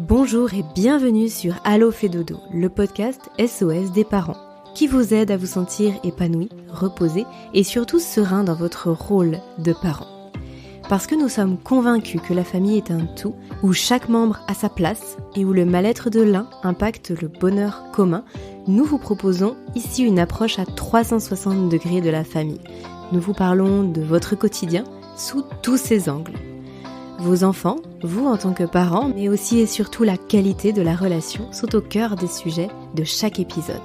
Bonjour et bienvenue sur Allo fait dodo, le podcast SOS des parents, qui vous aide à vous sentir épanoui, reposé et surtout serein dans votre rôle de parent. Parce que nous sommes convaincus que la famille est un tout, où chaque membre a sa place et où le mal-être de l'un impacte le bonheur commun, nous vous proposons ici une approche à 360 degrés de la famille. Nous vous parlons de votre quotidien sous tous ses angles. Vos enfants, vous en tant que parents, mais aussi et surtout la qualité de la relation sont au cœur des sujets de chaque épisode.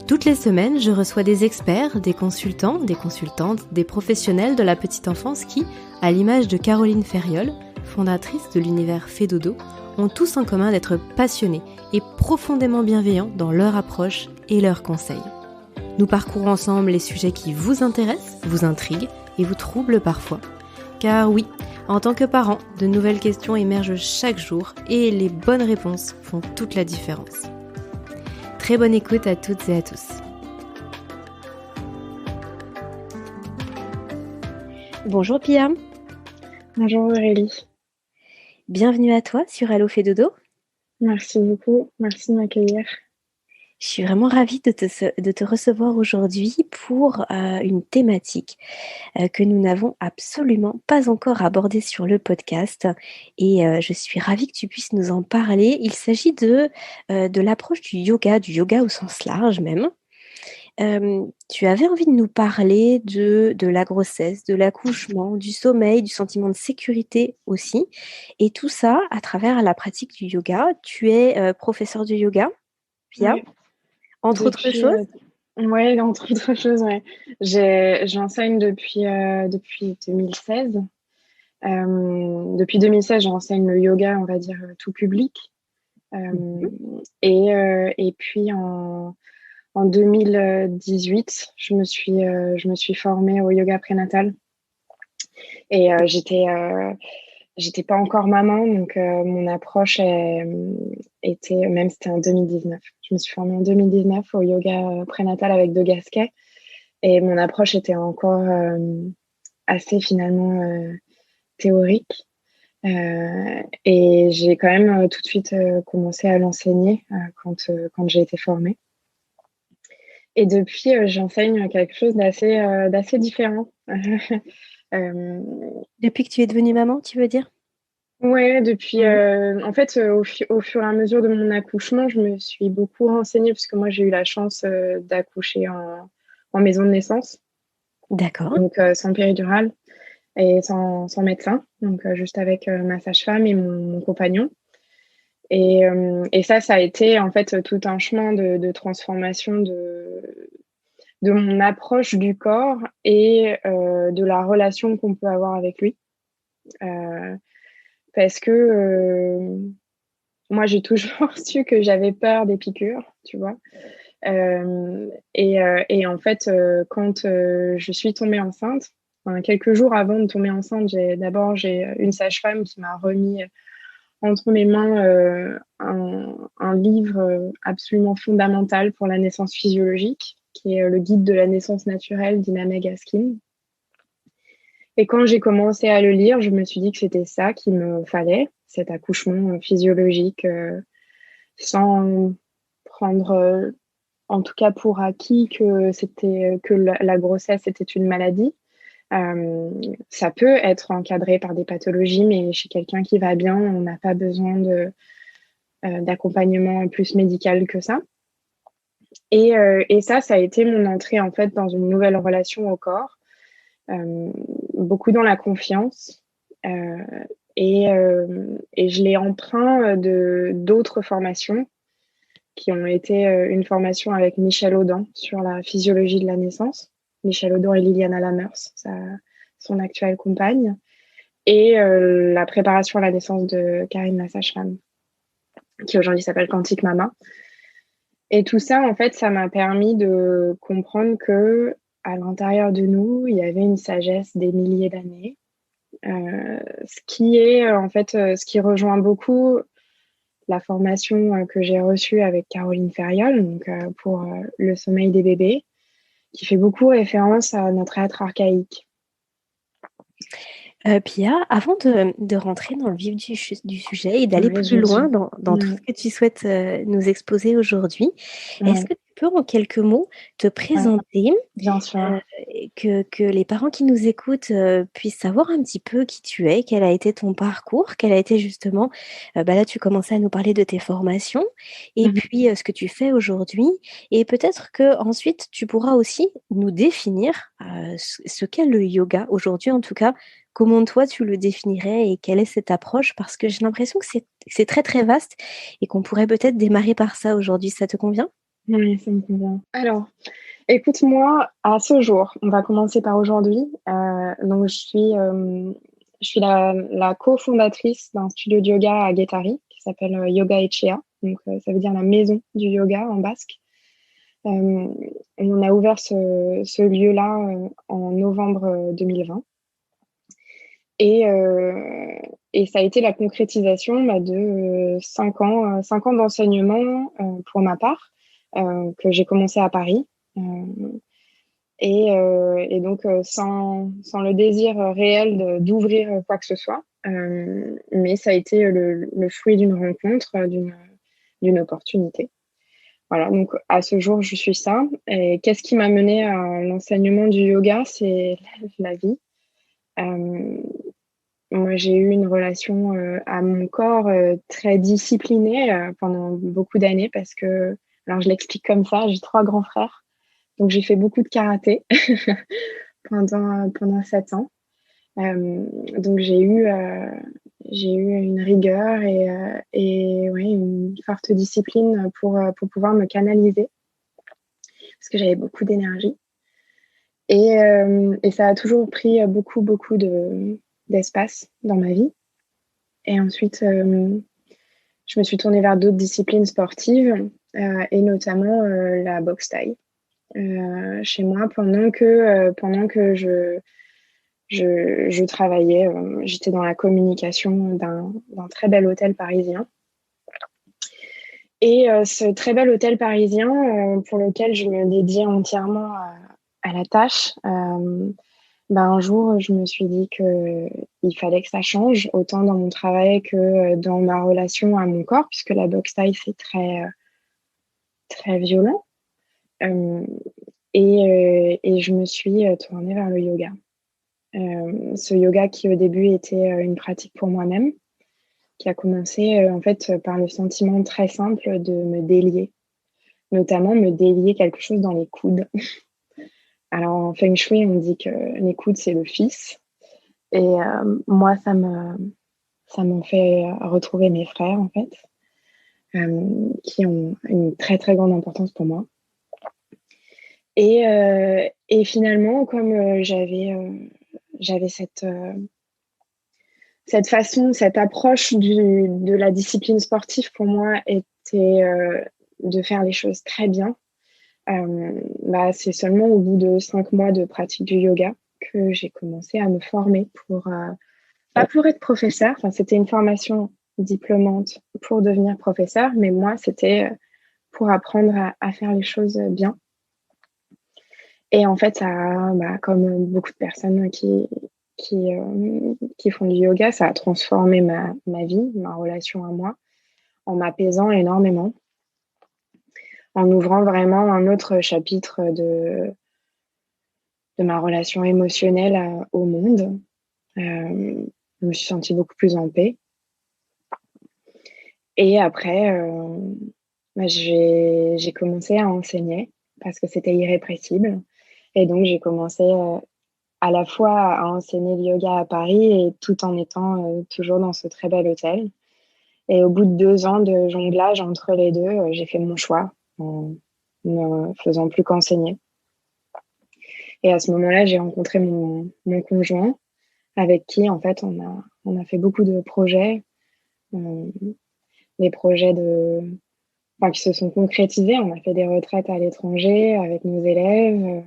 Toutes les semaines, je reçois des experts, des consultants, des consultantes, des professionnels de la petite enfance qui, à l'image de Caroline Ferriol, fondatrice de l'univers Fait Dodo, ont tous en commun d'être passionnés et profondément bienveillants dans leur approche et leurs conseils. Nous parcourons ensemble les sujets qui vous intéressent, vous intriguent et vous troublent parfois. Car oui, en tant que parent, de nouvelles questions émergent chaque jour et les bonnes réponses font toute la différence. Très bonne écoute à toutes et à tous. Bonjour Pia. Bonjour Aurélie. Bienvenue à toi sur Allo fait dodo. Merci beaucoup, merci de m'accueillir. Je suis vraiment ravie de te recevoir aujourd'hui pour une thématique que nous n'avons absolument pas encore abordée sur le podcast et je suis ravie que tu puisses nous en parler. Il s'agit de l'approche du yoga au sens large même. Tu avais envie de nous parler de la grossesse, de l'accouchement, du sommeil, du sentiment de sécurité aussi, et tout ça à travers la pratique du yoga. Tu es professeur de yoga, Pia, Ouais. entre autres choses. Oui, entre autres choses, ouais. J'enseigne depuis 2016. Depuis 2016, j'enseigne le yoga, on va dire, tout public. Et puis en 2018, je me suis formée au yoga prénatal. Et j'étais pas encore maman, donc mon approche était, même c'était en 2019. Je me suis formée en 2019 au yoga prénatal avec De Gasquet. Et mon approche était encore assez finalement théorique. Et j'ai quand même tout de suite commencé à l'enseigner quand j'ai été formée. Et depuis, j'enseigne quelque chose d'assez différent. Depuis que tu es devenue maman, tu veux dire? Ouais, depuis, en fait, au fur et à mesure de mon accouchement, je me suis beaucoup renseignée parce que moi, j'ai eu la chance d'accoucher en maison de naissance, D'accord. donc sans péridurale et sans médecin, donc juste avec ma sage-femme et mon compagnon. Et ça a été en fait tout un chemin de transformation de mon approche du corps et de la relation qu'on peut avoir avec lui. Parce que moi, j'ai toujours su que j'avais peur des piqûres, tu vois. Et en fait, quand je suis tombée enceinte, quelques jours avant de tomber enceinte, j'ai une sage-femme qui m'a remis entre mes mains un livre absolument fondamental pour la naissance physiologique, qui est le guide de la naissance naturelle d'Ina May Gaskin. Et quand j'ai commencé à le lire, je me suis dit que c'était ça qu'il me fallait, cet accouchement physiologique, sans prendre, en tout cas pour acquis, que la grossesse était une maladie. Ça peut être encadré par des pathologies, mais chez quelqu'un qui va bien, on n'a pas besoin d'accompagnement plus médical que ça. Et ça a été mon entrée en fait dans une nouvelle relation au corps. Beaucoup dans la confiance et je l'ai emprunt d'autres formations qui ont été une formation avec Michel Audin sur la physiologie de la naissance. Michel Audin et Liliana Lamers, son actuelle compagne, et la préparation à la naissance de Karine la sage-femme, qui aujourd'hui s'appelle Quantique Mama. Et tout ça, en fait, ça m'a permis de comprendre que à l'intérieur de nous, il y avait une sagesse des milliers d'années, ce qui est en fait ce qui rejoint beaucoup la formation que j'ai reçue avec Caroline Ferriol, donc pour le sommeil des bébés, qui fait beaucoup référence à notre être archaïque. Pia, avant de rentrer dans le vif du sujet et d'aller Oui, plus je loin suis. dans tout Ouais, ce que tu souhaites nous exposer aujourd'hui, est-ce ouais, que tu peux en quelques mots te ouais, présenter, bien euh, sûr. et que les parents qui nous écoutent puissent savoir un petit peu qui tu es, quel a été ton parcours, quel a été justement, là tu commençais à nous parler de tes formations, et Mhm. puis ce que tu fais aujourd'hui, et peut-être que ensuite tu pourras aussi nous définir ce qu'est le yoga aujourd'hui en tout cas. Comment toi tu le définirais et quelle est cette approche? Parce que j'ai l'impression que c'est très très vaste et qu'on pourrait peut-être démarrer par ça aujourd'hui. Ça te convient? Oui, ça me convient. Alors, écoute-moi, à ce jour, on va commencer par aujourd'hui. Donc, je suis la cofondatrice d'un studio de yoga à Guétari qui s'appelle Yoga Echea. Donc, ça veut dire la maison du yoga en basque. Euh, on a ouvert ce lieu-là en novembre 2020. Et, euh, et ça a été la concrétisation de 5 ans d'enseignement pour ma part, que j'ai commencé à Paris. Et donc, sans le désir réel d'ouvrir quoi que ce soit. Mais ça a été le fruit d'une rencontre, d'une opportunité. Voilà, donc à ce jour, je suis ça. Et qu'est-ce qui m'a mené à l'enseignement du yoga? C'est la vie. Euh, Moi, j'ai eu une relation à mon corps très disciplinée pendant beaucoup d'années parce que, alors je l'explique comme ça, j'ai 3 grands frères. Donc, j'ai fait beaucoup de karaté pendant 7 ans. Euh, donc, j'ai eu une rigueur et ouais, une forte discipline pour pouvoir me canaliser parce que j'avais beaucoup d'énergie. Et ça a toujours pris beaucoup d'espace dans ma vie. Et ensuite, je me suis tournée vers d'autres disciplines sportives et notamment la boxe thaï chez moi pendant que je travaillais. J'étais dans la communication d'un très bel hôtel parisien. Et ce très bel hôtel parisien pour lequel je me dédiais entièrement à la tâche, un jour, je me suis dit que il fallait que ça change, autant dans mon travail que dans ma relation à mon corps, puisque la boxe thaï, c'est très violent. Euh, et je me suis tournée vers le yoga. Ce yoga qui au début était une pratique pour moi-même, qui a commencé en fait par le sentiment très simple de me délier, notamment me délier quelque chose dans les coudes. Alors en Feng Shui, on dit que les coudes, c'est le fils. Et moi, ça m'en fait retrouver mes frères, en fait, qui ont une très, très grande importance pour moi. Et finalement, comme j'avais cette façon, cette approche de la discipline sportive, pour moi, était de faire les choses très bien. C'est seulement au bout de 5 mois de pratique du yoga que j'ai commencé à me former pas pour être professeur. Enfin, c'était une formation diplômante pour devenir professeur, mais moi, c'était pour apprendre à faire les choses bien. Et en fait, comme beaucoup de personnes qui font du yoga, ça a transformé ma vie, ma relation à moi, en m'apaisant énormément, en ouvrant vraiment un autre chapitre de ma relation émotionnelle au monde. Je me suis sentie beaucoup plus en paix. Et après, j'ai commencé à enseigner parce que c'était irrépressible. Et donc, j'ai commencé à la fois à enseigner le yoga à Paris et tout en étant toujours dans ce très bel hôtel. Et au bout de 2 ans de jonglage entre les deux, j'ai fait mon choix en ne faisant plus qu'enseigner. Et à ce moment-là, j'ai rencontré mon conjoint avec qui, en fait, on a fait beaucoup de projets, euh, des projets qui se sont concrétisés. On a fait des retraites à l'étranger avec nos élèves.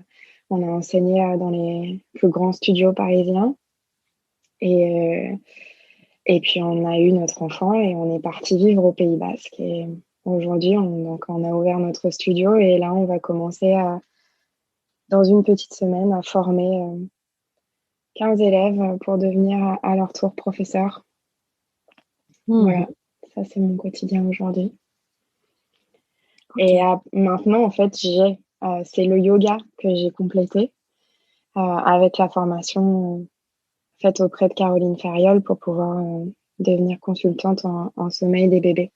On a enseigné dans les plus grands studios parisiens. Et, et puis, on a eu notre enfant et on est parti vivre au Pays Basque. Et aujourd'hui, on a ouvert notre studio et là, on va commencer dans une petite semaine à former 15 élèves pour devenir à leur tour professeur. Mhm. Voilà, ça c'est mon quotidien aujourd'hui. Ok. Et maintenant, en fait, c'est le yoga que j'ai complété avec la formation faite auprès de Caroline Ferriol pour pouvoir devenir consultante en sommeil des bébés.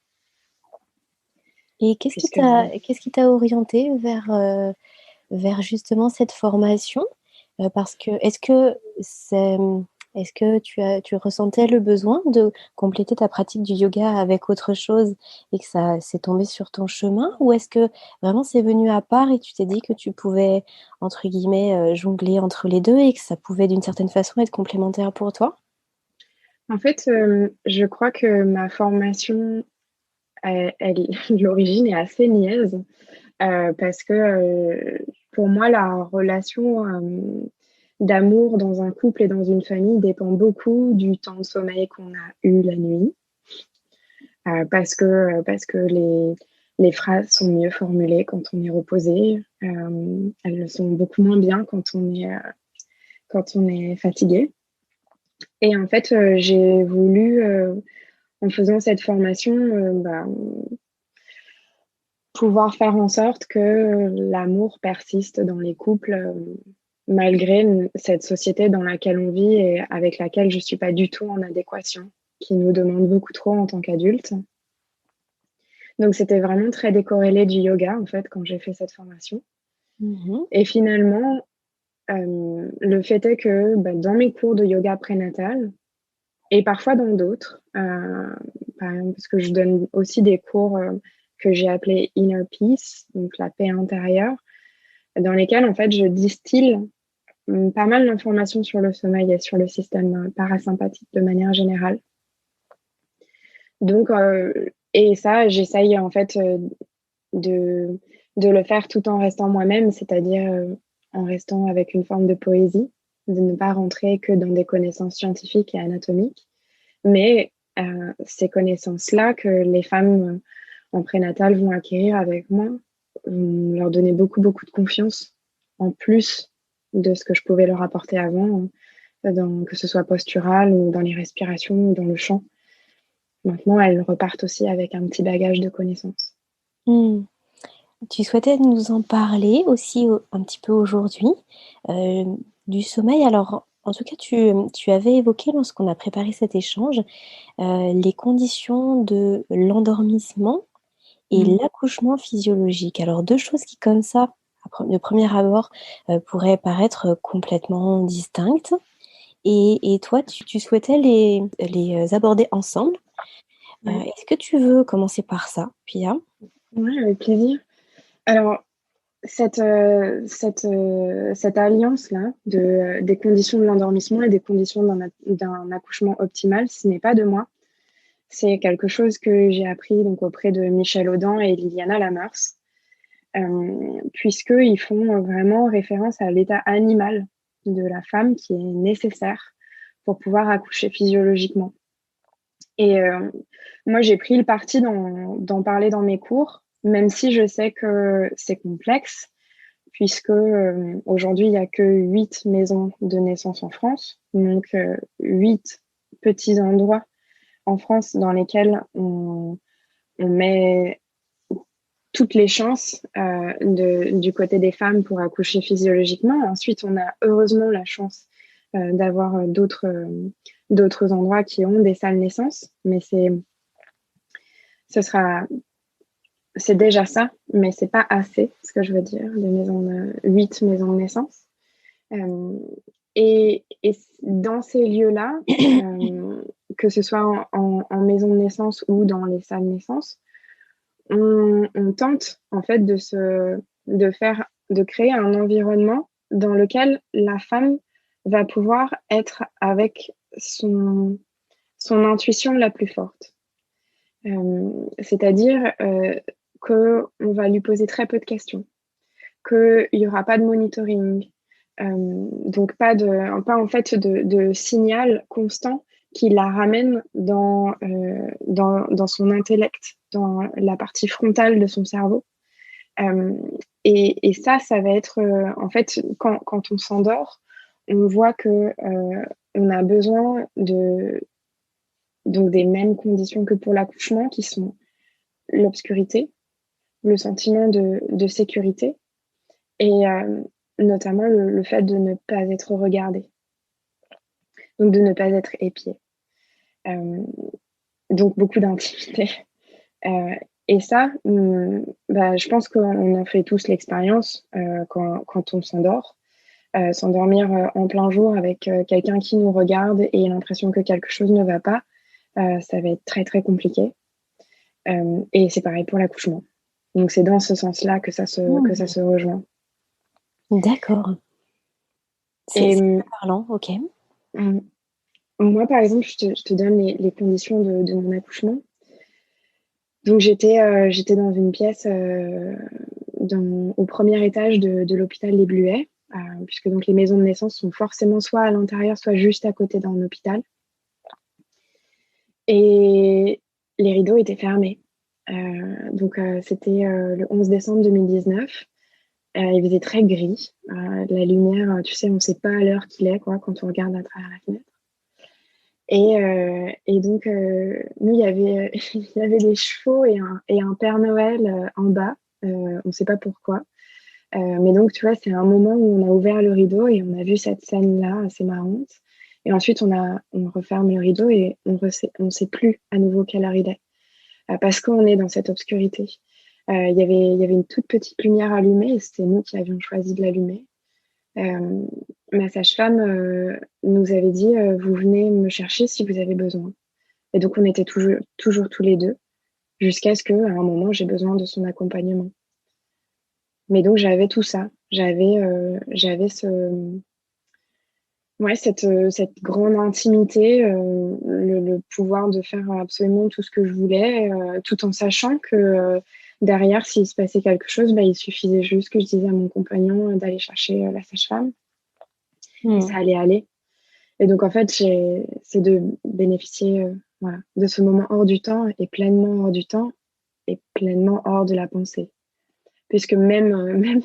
Et Puisque qu'est-ce qui t'a orienté vers justement cette formation? Parce que est-ce que tu ressentais le besoin de compléter ta pratique du yoga avec autre chose et que ça s'est tombé sur ton chemin? Ou est-ce que vraiment c'est venu à part et tu t'es dit que tu pouvais, entre guillemets, jongler entre les deux et que ça pouvait d'une certaine façon être complémentaire pour toi? en fait, je crois que ma formation, l'origine est assez niaise parce que pour moi, la relation d'amour dans un couple et dans une famille dépend beaucoup du temps de sommeil qu'on a eu la nuit. Parce que les phrases sont mieux formulées quand on est reposé. Elles le sont beaucoup moins bien quand on est fatigué. Et en fait, j'ai voulu, en faisant cette formation, pouvoir faire en sorte que l'amour persiste dans les couples, malgré cette société dans laquelle on vit et avec laquelle je ne suis pas du tout en adéquation, qui nous demande beaucoup trop en tant qu'adultes. Donc, c'était vraiment très décorrélé du yoga, en fait, quand j'ai fait cette formation. Mhm. Et finalement, le fait est que dans mes cours de yoga prénatal, et parfois dans d'autres, par exemple, parce que je donne aussi des cours que j'ai appelés Inner Peace, donc la paix intérieure, dans lesquels, en fait, je distille pas mal d'informations sur le sommeil et sur le système parasympathique de manière générale. Donc, et ça, j'essaye, en fait, de, de le faire tout en restant moi-même, c'est-à-dire en restant avec une forme de poésie, de ne pas rentrer que dans des connaissances scientifiques et anatomiques, mais ces connaissances-là que les femmes en prénatal vont acquérir avec moi, vont leur donner beaucoup, beaucoup de confiance, en plus de ce que je pouvais leur apporter avant, que ce soit postural ou dans les respirations ou dans le chant. Maintenant, elles repartent aussi avec un petit bagage de connaissances. Hmm. Tu souhaitais nous en parler aussi un petit peu aujourd'hui euh, du sommeil. Alors, en tout cas, tu avais évoqué lorsqu'on a préparé cet échange les conditions de l'endormissement et Mm. l'accouchement physiologique. Alors, deux choses qui, comme ça, de premier abord, pourraient paraître complètement distinctes. Et toi, tu souhaitais les aborder ensemble. Ouais. Est-ce que tu veux commencer par ça, Pia? Ouais, avec plaisir. Alors, cette alliance-là des conditions de l'endormissement et des conditions d'un accouchement optimal, ce n'est pas de moi. C'est quelque chose que j'ai appris donc, auprès de Michel Audin et Liliana Lamers, puisqu'ils font vraiment référence à l'état animal de la femme qui est nécessaire pour pouvoir accoucher physiologiquement. Et moi, j'ai pris le parti d'en parler dans mes cours, même si je sais que c'est complexe, puisque aujourd'hui, il n'y a que 8 maisons de naissance en France, donc 8 petits endroits en France dans lesquels on met toutes les chances du côté des femmes pour accoucher physiologiquement. Ensuite, on a heureusement la chance d'avoir d'autres endroits qui ont des salles naissance, mais ce sera c'est déjà ça, mais c'est pas assez, ce que je veux dire, 8 maisons de naissance. Euh, et dans ces lieux-là, que ce soit en maison de naissance ou dans les salles de naissance, on tente en fait de créer un environnement dans lequel la femme va pouvoir être avec son intuition la plus forte. C'est-à-dire qu'on va lui poser très peu de questions, qu'il n'y aura pas de monitoring, donc pas en fait de signal constant qui la ramène dans son intellect, dans la partie frontale de son cerveau. Euh, et ça va être en fait quand on s'endort, on voit que on a besoin donc des mêmes conditions que pour l'accouchement, qui sont l'obscurité, le sentiment de sécurité et notamment le fait de ne pas être regardé, donc de ne pas être épié. Donc beaucoup d'intimité. Et ça, je pense qu'on en fait tous l'expérience quand on s'endort. S'endormir en plein jour avec quelqu'un qui nous regarde et l'impression que quelque chose ne va pas, ça va être très très compliqué. Et c'est pareil pour l'accouchement. Donc c'est dans ce sens-là que ça se rejoint. D'accord. C'est Et très parlant, ok. moi, par exemple, je te donne les conditions de mon accouchement. Donc j'étais dans une pièce au premier étage de l'hôpital Les Bluets, puisque donc les maisons de naissance sont forcément soit à l'intérieur, soit juste à côté d'un hôpital. Et les rideaux étaient fermés. Donc c'était le 11 décembre 2019. Il faisait très gris. La lumière, tu sais, on ne sait pas à l'heure qu'il est quoi, quand on regarde à travers la fenêtre. Et donc, nous, il y avait des chevaux et un Père Noël en bas. On ne sait pas pourquoi. Mais donc, tu vois, c'est un moment où on a ouvert le rideau et on a vu cette scène-là assez marrante. Et ensuite, on referme le rideau et on ne sait plus à nouveau quelle heure il est. Parce qu'on est dans cette obscurité. Il y avait une toute petite lumière allumée et c'était nous qui avions choisi de l'allumer. Ma sage-femme nous avait dit vous venez me chercher si vous avez besoin. Et donc, on était toujours tous les deux jusqu'à ce qu'à un moment, j'ai besoin de son accompagnement. Mais donc, j'avais tout ça. J'avais cette grande intimité, le pouvoir de faire absolument tout ce que je voulais, tout en sachant que derrière, s'il se passait quelque chose, il suffisait juste que je disais à mon compagnon d'aller chercher la sage-femme et ça allait aller. Et donc, en fait, c'est de bénéficier de ce moment hors du temps et pleinement hors du temps et pleinement hors de la pensée. Puisque même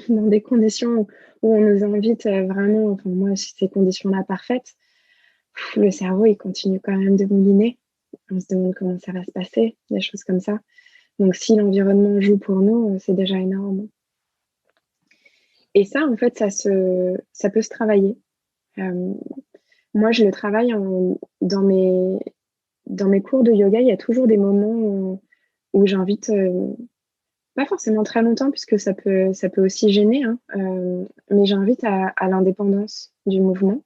dans des conditions où on nous invite vraiment, enfin moi, ces conditions-là parfaites, le cerveau, il continue quand même de mouliner. On se demande comment ça va se passer, des choses comme ça. Donc, si l'environnement joue pour nous, c'est déjà énorme. Et ça, en fait, ça peut se travailler. Moi, je le travaille dans mes cours de yoga. Il y a toujours des moments où j'invite, pas forcément très longtemps, puisque ça peut aussi gêner, hein, mais j'invite à l'indépendance du mouvement.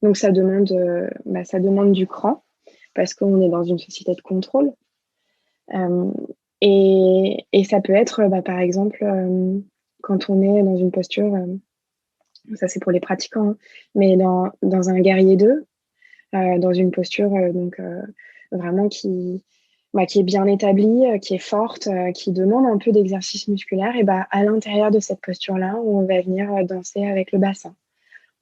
Donc, ça demande du cran, parce qu'on est dans une société de contrôle. Et ça peut être, par exemple, quand on est dans une posture, ça c'est pour les pratiquants, hein, mais dans un guerrier 2, dans une posture vraiment qui est bien établie, qui est forte, qui demande un peu d'exercice musculaire, et à l'intérieur de cette posture-là, on va venir danser avec le bassin.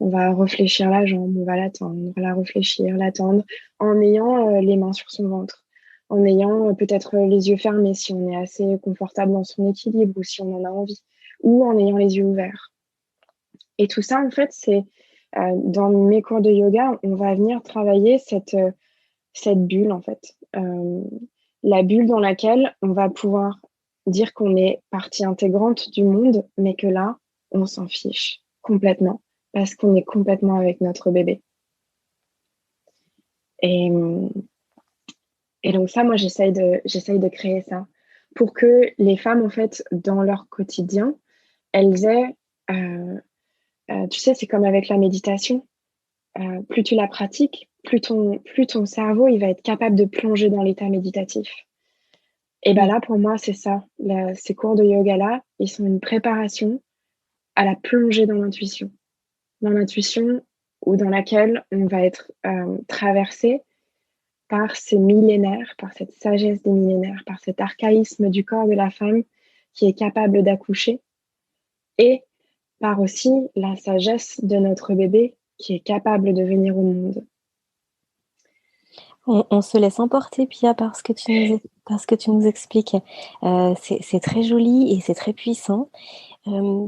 On va réfléchir la jambe, on va l'attendre, la réfléchir, l'attendre, en ayant les mains sur son ventre, en ayant peut-être les yeux fermés si on est assez confortable dans son équilibre ou si on en a envie, ou en ayant les yeux ouverts. Et tout ça, en fait, c'est dans mes cours de yoga, on va venir travailler cette bulle, en fait. La bulle dans laquelle on va pouvoir dire qu'on est partie intégrante du monde, mais que là, on s'en fiche complètement parce qu'on est complètement avec notre bébé. Et donc ça, moi, j'essaye de créer ça pour que les femmes, en fait, dans leur quotidien, elles aient, tu sais, c'est comme avec la méditation. Plus tu la pratiques, plus ton cerveau, il va être capable de plonger dans l'état méditatif. Et là, pour moi, c'est ça. Ces cours de yoga-là, ils sont une préparation à la plongée dans l'intuition. Dans l'intuition ou dans laquelle on va être traversé par ces millénaires, par cette sagesse des millénaires, par cet archaïsme du corps de la femme qui est capable d'accoucher, et par aussi la sagesse de notre bébé qui est capable de venir au monde. On se laisse emporter, Pia, par ce que tu nous expliques. C'est très joli et c'est très puissant.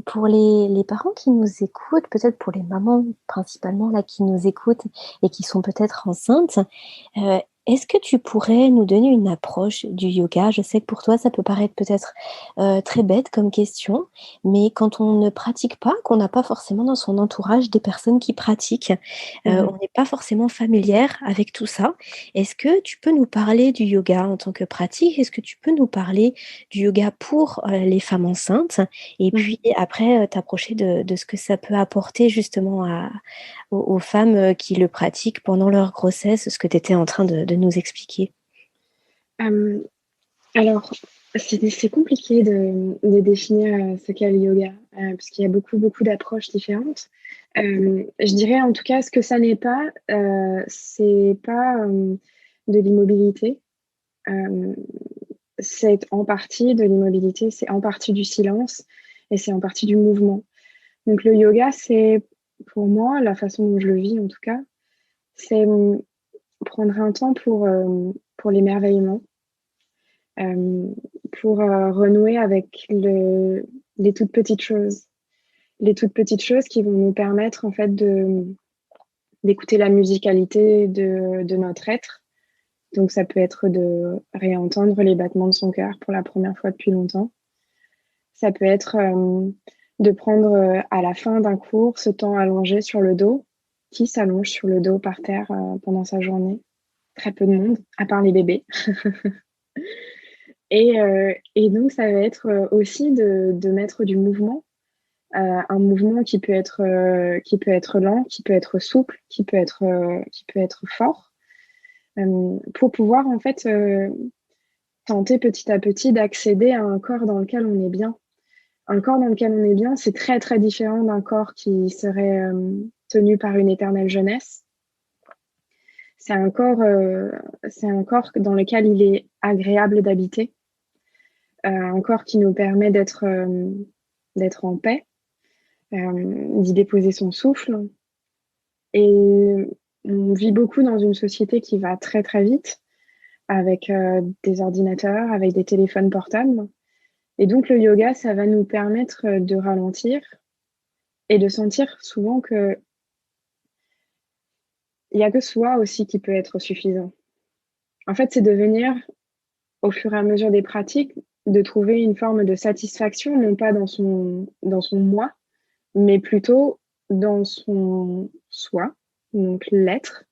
Pour les parents qui nous écoutent, peut-être pour les mamans principalement là qui nous écoutent et qui sont peut-être enceintes, euh, est-ce que tu pourrais nous donner une approche du yoga? Je sais que pour toi, ça peut paraître peut-être très bête comme question, mais quand on ne pratique pas, qu'on n'a pas forcément dans son entourage des personnes qui pratiquent, on n'est pas forcément familière avec tout ça. Est-ce que tu peux nous parler du yoga en tant que pratique? Est-ce que tu peux nous parler du yoga pour les femmes enceintes? Et Mhm. puis après, t'approcher de ce que ça peut apporter justement aux femmes qui le pratiquent pendant leur grossesse, ce que tu étais en train de nous expliquer. Euh, alors, c'est compliqué de définir ce qu'est le yoga, parce qu'il y a beaucoup, beaucoup d'approches différentes. Je dirais en tout cas, ce que ça n'est pas, c'est pas de l'immobilité. Euh, c'est en partie de l'immobilité, c'est en partie du silence et c'est en partie du mouvement. Donc le yoga, c'est pour moi, la façon dont je le vis en tout cas, c'est prendre un temps pour l'émerveillement, euh, pour renouer avec les toutes petites choses. Les toutes petites choses qui vont nous permettre en fait d'écouter la musicalité de notre être. Donc ça peut être de réentendre les battements de son cœur pour la première fois depuis longtemps. Ça peut être de prendre à la fin d'un cours ce temps allongé sur le dos. Qui s'allonge sur le dos par terre pendant sa journée? Très peu de monde, à part les bébés. Et donc, ça va être aussi de mettre du mouvement, un mouvement qui peut être lent, qui peut être souple, qui peut être fort, pour pouvoir en fait tenter petit à petit d'accéder à un corps dans lequel on est bien. Un corps dans lequel on est bien, c'est très très différent d'un corps qui serait tenu par une éternelle jeunesse. C'est c'est un corps dans lequel il est agréable d'habiter, un corps qui nous permet d'être en paix, d'y déposer son souffle. Et on vit beaucoup dans une société qui va très très vite, avec des ordinateurs, avec des téléphones portables. Et donc le yoga, ça va nous permettre de ralentir et de sentir souvent que il n'y a que soi aussi qui peut être suffisant. En fait, c'est de venir, au fur et à mesure des pratiques, de trouver une forme de satisfaction, non pas dans son moi, mais plutôt dans son soi, donc l'être,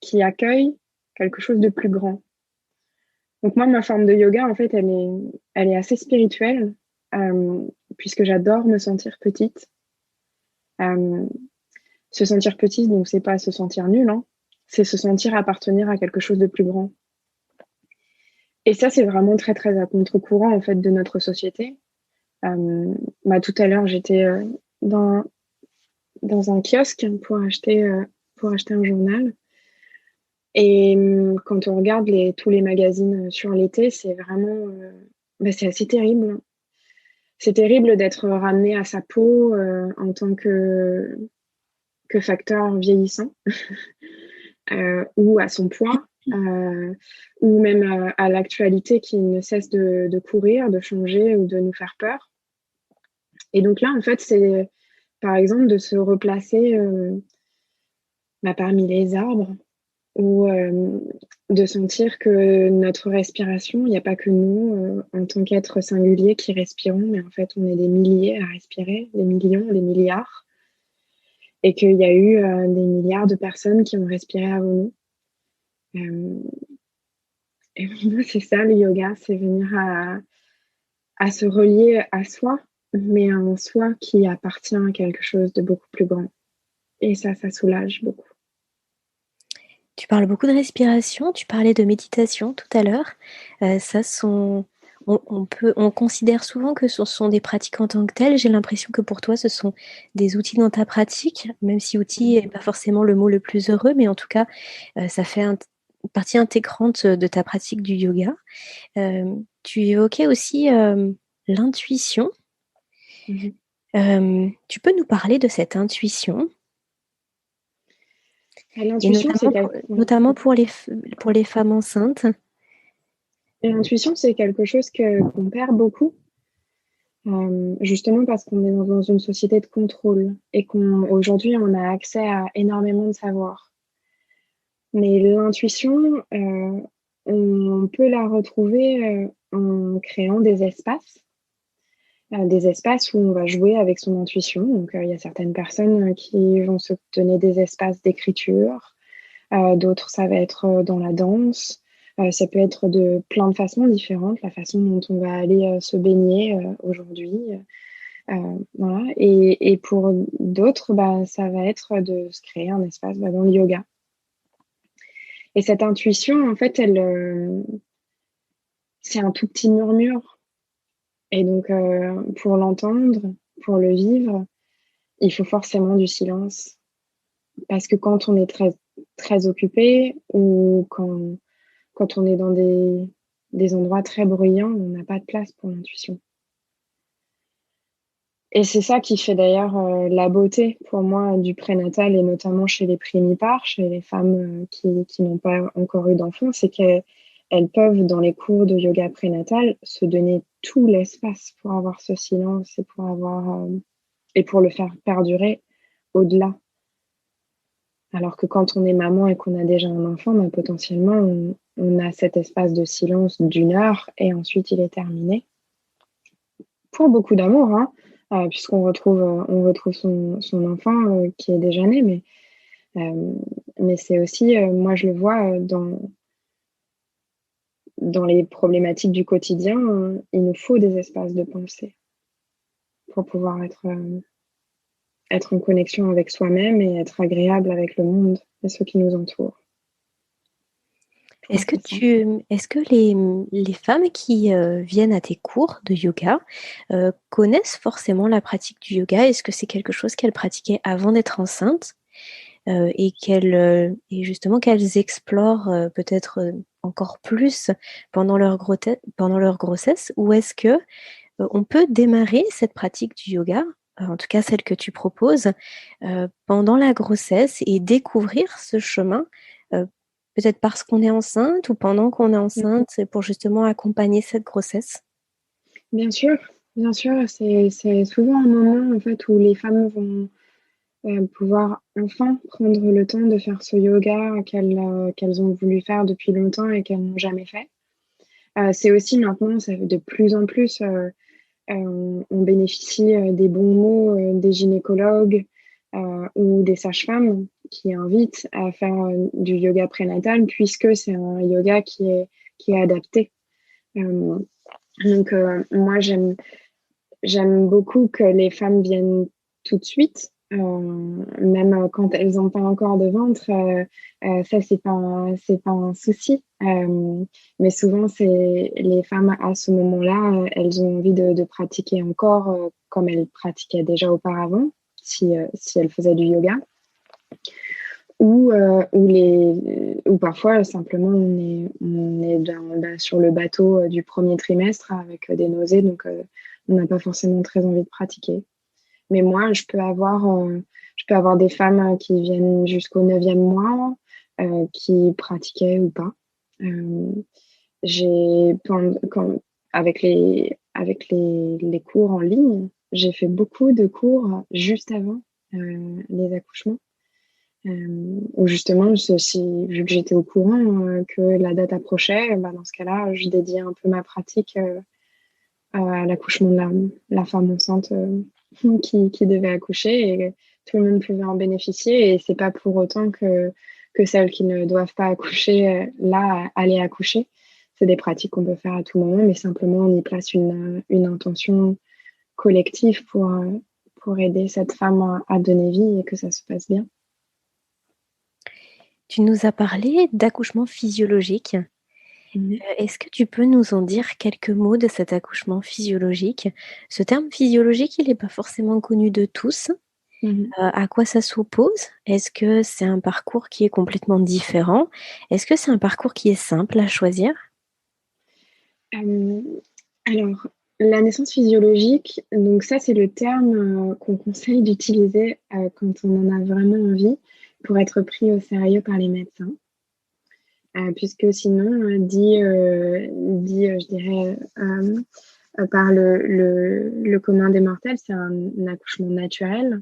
qui accueille quelque chose de plus grand. Donc moi, ma forme de yoga, en fait, elle est assez spirituelle, euh, puisque j'adore me sentir petite. Euh, Se sentir petite, donc c'est pas se sentir nul, hein, c'est se sentir appartenir à quelque chose de plus grand. Et ça, c'est vraiment très, très à contre-courant, en fait, de notre société. Tout à l'heure, j'étais dans, dans un kiosque pour acheter un journal. Et quand on regarde tous les magazines sur l'été, c'est vraiment... c'est assez terrible. C'est terrible d'être ramené à sa peau en tant que facteur vieillissant ou à son poids. Ou même à l'actualité qui ne cesse de courir, de changer ou de nous faire peur. Et donc là, en fait, c'est par exemple de se replacer parmi les arbres ou de sentir que notre respiration, il n'y a pas que nous, en tant qu'êtres singuliers qui respirons, mais en fait, on est des milliers à respirer, des millions, des milliards, et qu'il y a eu des milliards de personnes qui ont respiré avant nous. Et moi, c'est ça le yoga, c'est venir à se relier à soi, mais à un soi qui appartient à quelque chose de beaucoup plus grand. Et ça soulage beaucoup. Tu parles beaucoup de respiration, tu parlais de méditation tout à l'heure. On considère souvent que ce sont des pratiques en tant que telles. J'ai l'impression que pour toi, ce sont des outils dans ta pratique, même si outil n'est pas forcément le mot le plus heureux, mais en tout cas, ça fait une partie intégrante de ta pratique du yoga. Tu évoquais aussi l'intuition. Tu peux nous parler de cette intuition? Et L'intuition, c'est notamment pour les femmes enceintes. l'intuition, c'est quelque chose qu'on perd beaucoup. Justement parce qu'on est dans une société de contrôle et qu'aujourd'hui, on a accès à énormément de savoir. Mais l'intuition, on peut la retrouver en créant des espaces où on va jouer avec son intuition. Donc, il y a certaines personnes qui vont se donner des espaces d'écriture. D'autres, ça va être dans la danse. Ça peut être de plein de façons différentes, la façon dont on va aller se baigner aujourd'hui. Voilà. Et pour d'autres, ça va être de se créer un espace dans le yoga. Et cette intuition, en fait, c'est un tout petit murmure. Et donc, pour l'entendre, pour le vivre, il faut forcément du silence. Parce que quand on est très, très occupé ou quand on est dans des endroits très bruyants, on n'a pas de place pour l'intuition. Et c'est ça qui fait d'ailleurs la beauté pour moi du prénatal et notamment chez les primipares, chez les femmes qui n'ont pas encore eu d'enfants, c'est qu'elles peuvent dans les cours de yoga prénatal se donner tout l'espace pour avoir ce silence et pour le faire perdurer au-delà. Alors que quand on est maman et qu'on a déjà un enfant, potentiellement on a cet espace de silence d'1 heure et ensuite il est terminé. Pour beaucoup d'amour, hein, puisqu'on retrouve son enfant qui est déjà né, mais c'est aussi, moi je le vois dans les problématiques du quotidien, il nous faut des espaces de pensée pour pouvoir être en connexion avec soi-même et être agréable avec le monde et ceux qui nous entourent. Est-ce que les femmes qui viennent à tes cours de yoga connaissent forcément la pratique du yoga? Est-ce que c'est quelque chose qu'elles pratiquaient avant d'être enceintes et justement qu'elles explorent peut-être encore plus pendant leur grossesse? Ou est-ce que on peut démarrer cette pratique du yoga, en tout cas celle que tu proposes, pendant la grossesse et découvrir ce chemin, euh, peut-être parce qu'on est enceinte ou pendant qu'on est enceinte, c'est pour justement accompagner cette grossesse? Bien sûr, c'est souvent un moment en fait où les femmes vont pouvoir enfin prendre le temps de faire ce yoga qu'elles ont voulu faire depuis longtemps et qu'elles n'ont jamais fait. C'est aussi maintenant, ça fait de plus en plus, on bénéficie des bons mots des gynécologues ou des sages-femmes qui invitent à faire du yoga prénatal puisque c'est un yoga qui est adapté. Donc, moi, j'aime beaucoup que les femmes viennent tout de suite, même quand elles n'ont pas encore de ventre. Ça, c'est pas un souci. Mais souvent, c'est les femmes à ce moment-là, elles ont envie de pratiquer encore comme elles pratiquaient déjà auparavant, si elles faisaient du yoga. Ou parfois simplement on est sur le bateau du premier trimestre avec des nausées, donc on n'a pas forcément très envie de pratiquer. Mais moi, je peux avoir des femmes qui viennent jusqu'au 9e mois, qui pratiquaient ou pas. Avec les cours en ligne, j'ai fait beaucoup de cours juste avant les accouchements. Où justement, vu que j'étais au courant que la date approchait, dans ce cas-là, je dédiais un peu ma pratique à l'accouchement de la femme enceinte qui devait accoucher et tout le monde pouvait en bénéficier. Et c'est pas pour autant que celles qui ne doivent pas accoucher, aller accoucher. C'est des pratiques qu'on peut faire à tout moment, mais simplement on y place une intention collective pour aider cette femme à donner vie et que ça se passe bien. Tu nous as parlé d'accouchement physiologique. Est-ce que tu peux nous en dire quelques mots de cet accouchement physiologique? Ce terme physiologique, il n'est pas forcément connu de tous. À quoi ça s'oppose? Est-ce que c'est un parcours qui est complètement différent? Est-ce que c'est un parcours qui est simple à choisir? Alors, la naissance physiologique, donc ça, c'est le terme qu'on conseille d'utiliser quand on en a vraiment envie pour être pris au sérieux par les médecins. Puisque sinon, je dirais, par le commun des mortels, c'est un accouchement naturel.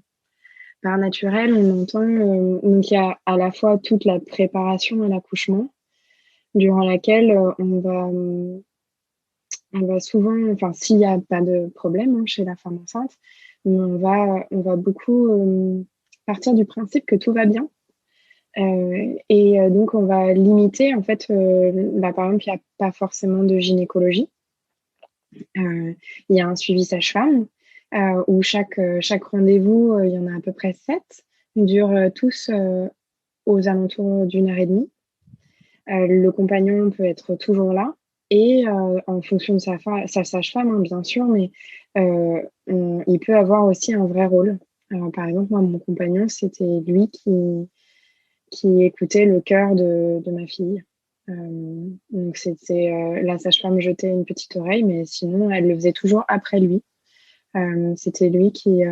Par naturel, on entend donc il y a à la fois toute la préparation à l'accouchement, durant laquelle on va souvent, enfin s'il n'y a pas de problème chez la femme enceinte, mais on va beaucoup partir du principe que tout va bien. Donc on va limiter en fait, par exemple, il n'y a pas forcément de gynécologie. Il y a un suivi sage-femme où chaque rendez-vous, il y en a à peu près 7, ils durent tous aux alentours d'1 heure et demie. Le compagnon peut être toujours là et en fonction de sa sage-femme, bien sûr, mais il peut avoir aussi un vrai rôle. Alors, par exemple, moi, mon compagnon, c'était lui qui écoutait le cœur de ma fille. Donc, c'était la sage-femme jetait une petite oreille, mais sinon, elle le faisait toujours après lui. C'était lui qui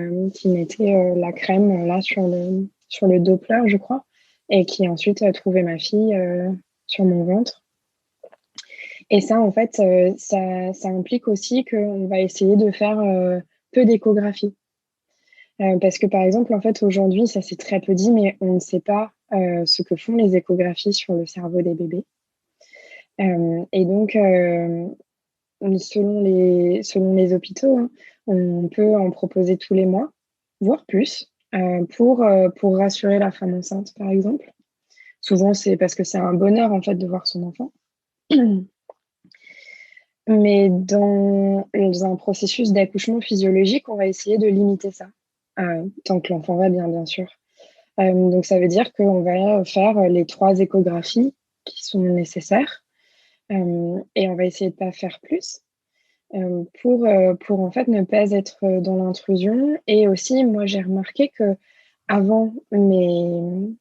mettait la crème là sur le Doppler, je crois, et qui ensuite trouvait ma fille sur mon ventre. Et ça, en fait, ça implique aussi qu'on va essayer de faire peu d'échographie. Parce que, par exemple, en fait, aujourd'hui, ça c'est très peu dit, mais on ne sait pas ce que font les échographies sur le cerveau des bébés. Et donc, selon les hôpitaux, on peut en proposer tous les mois, voire plus, pour rassurer la femme enceinte, par exemple. Souvent, c'est parce que c'est un bonheur, en fait, de voir son enfant. Mais dans un processus d'accouchement physiologique, on va essayer de limiter ça, tant que l'enfant va bien, bien sûr. Donc, ça veut dire qu'on va faire les 3 échographies qui sont nécessaires, et on va essayer de ne pas faire plus, pour en fait ne pas être dans l'intrusion. Et aussi, moi, j'ai remarqué que avant mes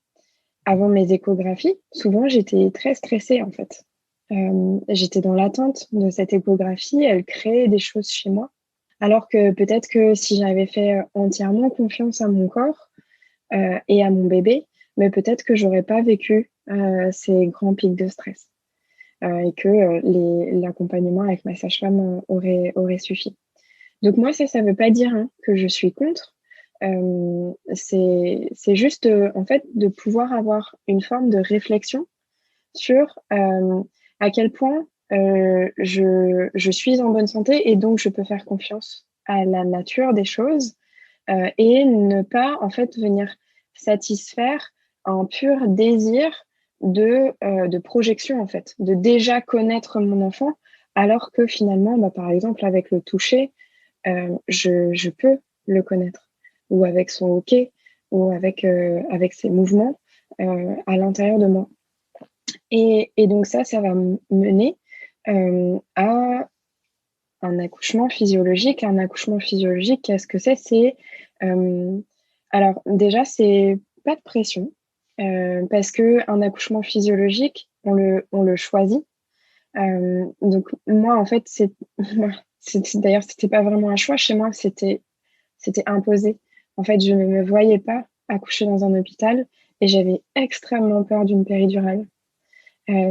échographies, souvent, j'étais très stressée, en fait. J'étais dans l'attente de cette échographie, elle créait des choses chez moi. Alors que peut-être que si j'avais fait entièrement confiance à mon corps et à mon bébé, mais peut-être que j'aurais pas vécu ces grands pics de stress et que l'accompagnement avec ma sage-femme aurait suffi. Donc moi, ça veut pas dire que je suis contre. C'est juste en fait de pouvoir avoir une forme de réflexion sur à quel point je suis en bonne santé et donc je peux faire confiance à la nature des choses et ne pas en fait venir satisfaire un pur désir de projection en fait, de déjà connaître mon enfant, alors que finalement, par exemple avec le toucher, je peux le connaître, ou avec son hoquet, ou avec ses mouvements à l'intérieur de moi. Et donc ça va mener à un accouchement physiologique. Un accouchement physiologique, qu'est-ce que c'est? Alors déjà, c'est pas de pression, parce qu'un accouchement physiologique, on le choisit. Donc moi, en fait, d'ailleurs, c'était pas vraiment un choix chez moi, c'était imposé. En fait, je ne me voyais pas accoucher dans un hôpital et j'avais extrêmement peur d'une péridurale.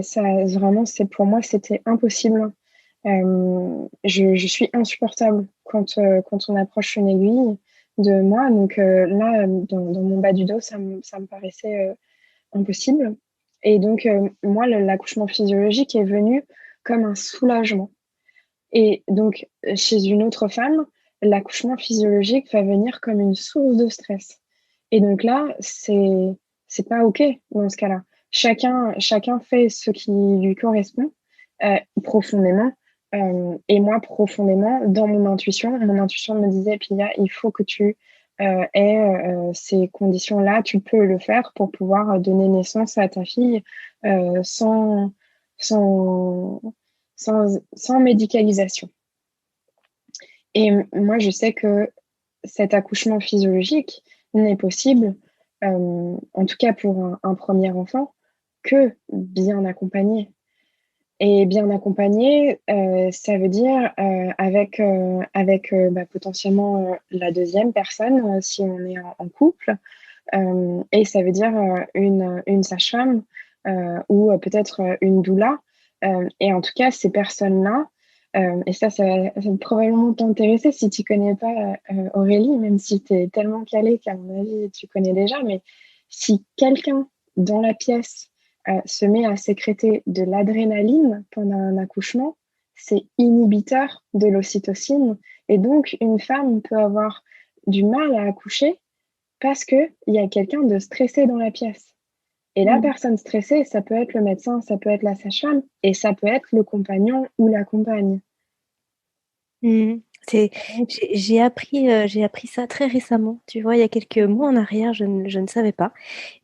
Ça, vraiment, pour moi, c'était impossible. Je suis insupportable quand on approche une aiguille de moi. Donc là, dans mon bas du dos, ça me paraissait impossible. Et donc, moi, l'accouchement physiologique est venu comme un soulagement. Et donc, chez une autre femme, l'accouchement physiologique va venir comme une source de stress. Et donc là, c'est pas OK dans ce cas-là. Chacun fait ce qui lui correspond profondément. Et moi, profondément, dans mon intuition me disait, Pia, il faut que tu aies ces conditions-là, tu peux le faire pour pouvoir donner naissance à ta fille sans, sans, sans médicalisation. Et moi, je sais que cet accouchement physiologique n'est possible, en tout cas pour un premier enfant, que bien accompagné. Et bien accompagné, ça veut dire avec potentiellement la deuxième personne, si on est en couple. Et ça veut dire une sage-femme ou peut-être une doula. Et en tout cas, ces personnes-là Et ça va probablement t'intéresser si tu connais pas Aurélie, même si tu es tellement calée qu'à mon avis, tu connais déjà. Mais si quelqu'un dans la pièce se met à sécréter de l'adrénaline pendant un accouchement, c'est inhibiteur de l'ocytocine. Et donc, une femme peut avoir du mal à accoucher parce qu'il y a quelqu'un de stressé dans la pièce. Et la personne stressée, ça peut être le médecin, ça peut être la sage-femme, et ça peut être le compagnon ou la compagne. Mmh. J'ai appris ça très récemment. Tu vois, il y a quelques mois en arrière, je ne savais pas.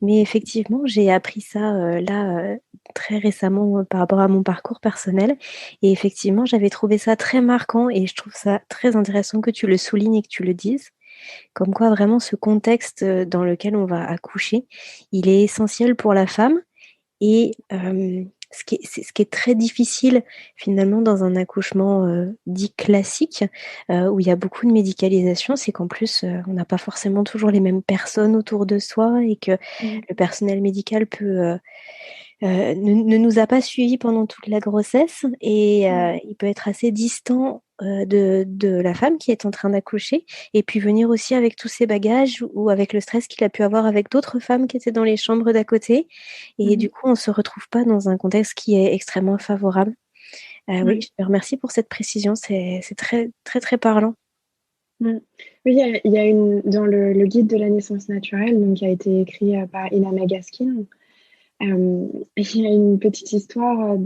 Mais effectivement, j'ai appris ça très récemment par rapport à mon parcours personnel. Et effectivement, j'avais trouvé ça très marquant et je trouve ça très intéressant que tu le soulignes et que tu le dises. Comme quoi, vraiment, ce contexte dans lequel on va accoucher, il est essentiel pour la femme. Et ce qui est très difficile finalement dans un accouchement dit classique, où il y a beaucoup de médicalisation, c'est qu'en plus, on n'a pas forcément toujours les mêmes personnes autour de soi et que le personnel médical peut ne nous a pas suivis pendant toute la grossesse et il peut être assez distant de la femme qui est en train d'accoucher et puis venir aussi avec tous ses bagages ou avec le stress qu'il a pu avoir avec d'autres femmes qui étaient dans les chambres d'à côté. Et du coup, on ne se retrouve pas dans un contexte qui est extrêmement favorable. Oui, je te remercie pour cette précision, c'est très, très, très parlant. Oui, il y a dans le guide de la naissance naturelle, donc, qui a été écrit par Ina May Gaskin, il y a une petite histoire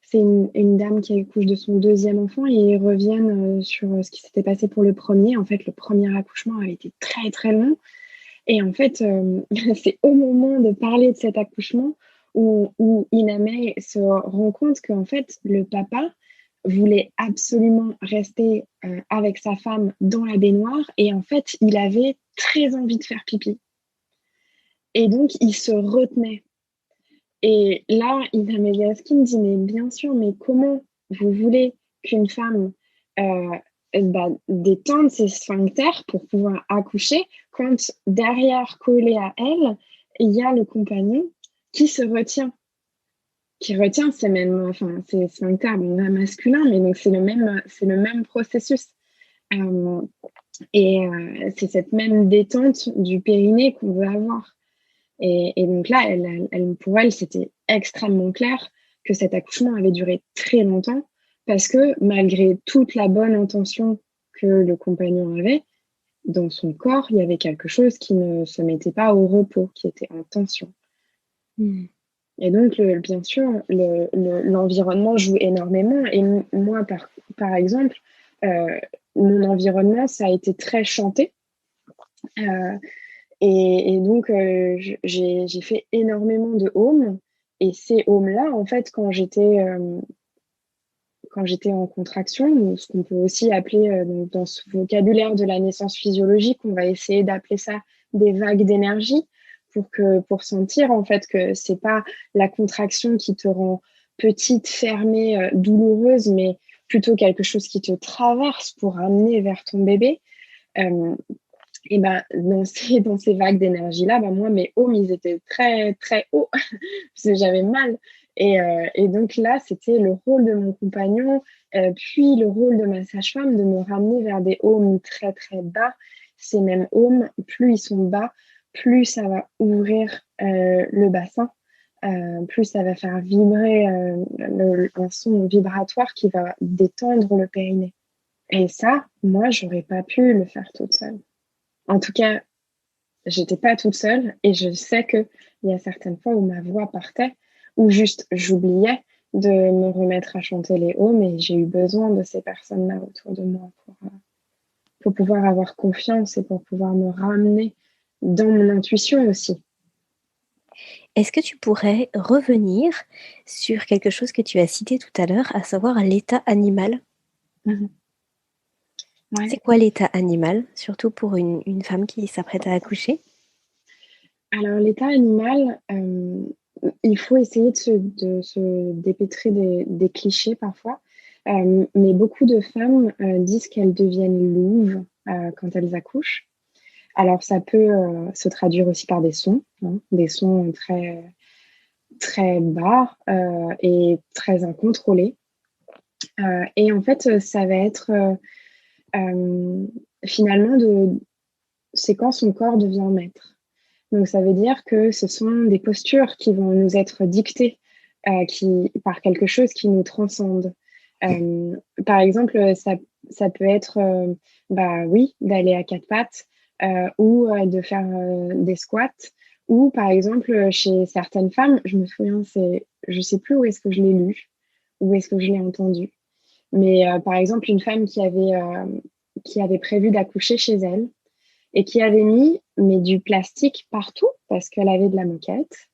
c'est une dame qui accouche de son deuxième enfant et ils reviennent sur ce qui s'était passé pour le premier. En fait, le premier accouchement avait été très très long. Et en fait, c'est au moment de parler de cet accouchement où Ina May se rend compte qu'en fait, le papa voulait absolument rester avec sa femme dans la baignoire et en fait, il avait très envie de faire pipi. Et donc, il se retenait. Et là, Ina May Gaskin dit, mais bien sûr, mais comment vous voulez qu'une femme détende ses sphincters pour pouvoir accoucher quand derrière, collé à elle, il y a le compagnon qui se retient, qui retient ses sphincters masculins, mais donc c'est le même processus. Euh, c'est cette même détente du périnée qu'on veut avoir. Et donc là, pour elle, c'était extrêmement clair que cet accouchement avait duré très longtemps parce que malgré toute la bonne intention que le compagnon avait, dans son corps, il y avait quelque chose qui ne se mettait pas au repos, qui était en tension. Et donc, bien sûr, l'environnement joue énormément. Et moi, par exemple, mon environnement, ça a été très chanté. Et donc, j'ai fait énormément de home. Et ces homes-là, en fait, quand j'étais en contraction, ce qu'on peut aussi appeler, dans ce vocabulaire de la naissance physiologique, on va essayer d'appeler ça des vagues d'énergie pour sentir, en fait, que c'est pas la contraction qui te rend petite, fermée, douloureuse, mais plutôt quelque chose qui te traverse pour amener vers ton bébé. Et dans ces vagues d'énergie-là, moi, mes hauts, ils étaient très, très hauts parce que j'avais mal. Et donc là, c'était le rôle de mon compagnon, puis le rôle de ma sage-femme de me ramener vers des hauts très, très bas. Ces mêmes hauts, plus ils sont bas, plus ça va ouvrir le bassin, plus ça va faire vibrer un son vibratoire qui va détendre le périnée. Et ça, moi, j'aurais pas pu le faire toute seule. En tout cas, j'étais pas toute seule et je sais qu'il y a certaines fois où ma voix partait, ou juste j'oubliais de me remettre à chanter les hauts, mais j'ai eu besoin de ces personnes-là autour de moi pour pouvoir avoir confiance et pour pouvoir me ramener dans mon intuition aussi. Est-ce que tu pourrais revenir sur quelque chose que tu as cité tout à l'heure, à savoir l'état animal? Ouais. C'est quoi l'état animal, surtout pour une femme qui s'apprête à accoucher? Alors, l'état animal, il faut essayer de se dépêtrer des clichés parfois. Mais beaucoup de femmes disent qu'elles deviennent louves quand elles accouchent. Alors, ça peut se traduire aussi par des sons, des sons très, très bas et très incontrôlés. Et en fait, ça va être finalement c'est quand son corps devient maître. Donc, ça veut dire que ce sont des postures qui vont nous être dictées par quelque chose qui nous transcende. Par exemple, ça peut être, oui, d'aller à quatre pattes ou de faire des squats. Ou, par exemple, chez certaines femmes, je me souviens, je sais plus où est-ce que je l'ai lu, où est-ce que je l'ai entendu. Mais par exemple, une femme qui avait prévu d'accoucher chez elle et qui avait mis du plastique partout parce qu'elle avait de la moquette.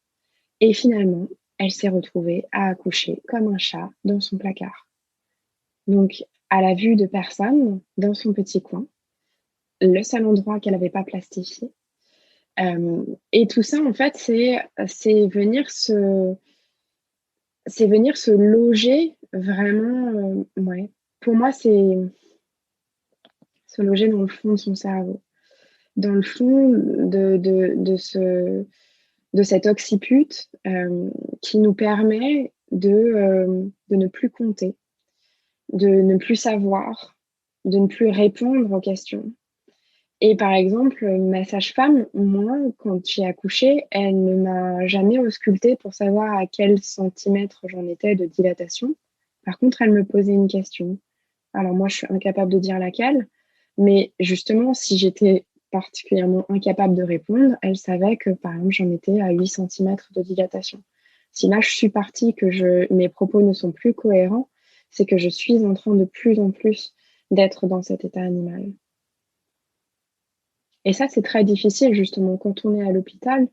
Et finalement, elle s'est retrouvée à accoucher comme un chat dans son placard. Donc, à la vue de personne, dans son petit coin, le seul endroit qu'elle n'avait pas plastifié. Et tout ça, en fait, c'est venir se loger vraiment. Ouais. Pour moi, c'est se loger dans le fond de son cerveau, dans le fond de cet occiput qui nous permet de ne plus compter, de ne plus savoir, de ne plus répondre aux questions. Et par exemple, ma sage-femme, moi, quand j'ai accouché, elle ne m'a jamais auscultée pour savoir à quel centimètre j'en étais de dilatation. Par contre, elle me posait une question. Alors moi, je suis incapable de dire laquelle, mais justement, si j'étais particulièrement incapable de répondre, elle savait que, par exemple, j'en étais à 8 centimètres de dilatation. Si là, je suis partie, que mes propos ne sont plus cohérents, c'est que je suis en train de plus en plus d'être dans cet état animal. Et ça, c'est très difficile, justement, quand on est à l'hôpital,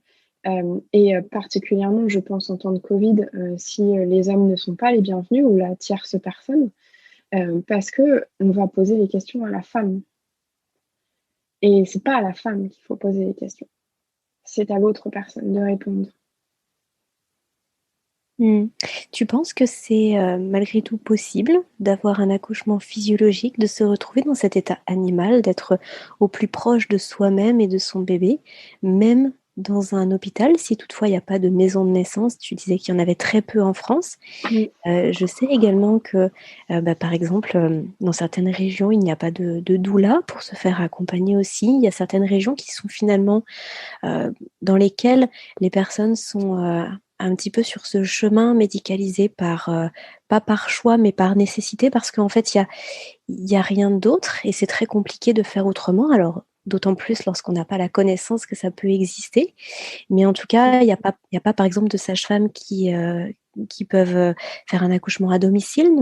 et particulièrement, je pense, en temps de Covid, si les hommes ne sont pas les bienvenus ou la tierce personne, parce qu'on va poser les questions à la femme. Et c'est pas à la femme qu'il faut poser les questions. C'est à l'autre personne de répondre. Tu penses que c'est malgré tout possible d'avoir un accouchement physiologique, de se retrouver dans cet état animal, d'être au plus proche de soi-même et de son bébé, même dans un hôpital, si toutefois il n'y a pas de maison de naissance? Tu disais qu'il y en avait très peu en France. Oui. Je sais également que, par exemple, dans certaines régions, il n'y a pas de doula pour se faire accompagner aussi. Il y a certaines régions qui sont finalement dans lesquelles les personnes sont un petit peu sur ce chemin médicalisé pas par choix, mais par nécessité, parce qu'en fait, il y a rien d'autre et c'est très compliqué de faire autrement. Alors, d'autant plus lorsqu'on n'a pas la connaissance que ça peut exister. Mais en tout cas, il y a pas, par exemple, de sages-femmes qui peuvent faire un accouchement à domicile.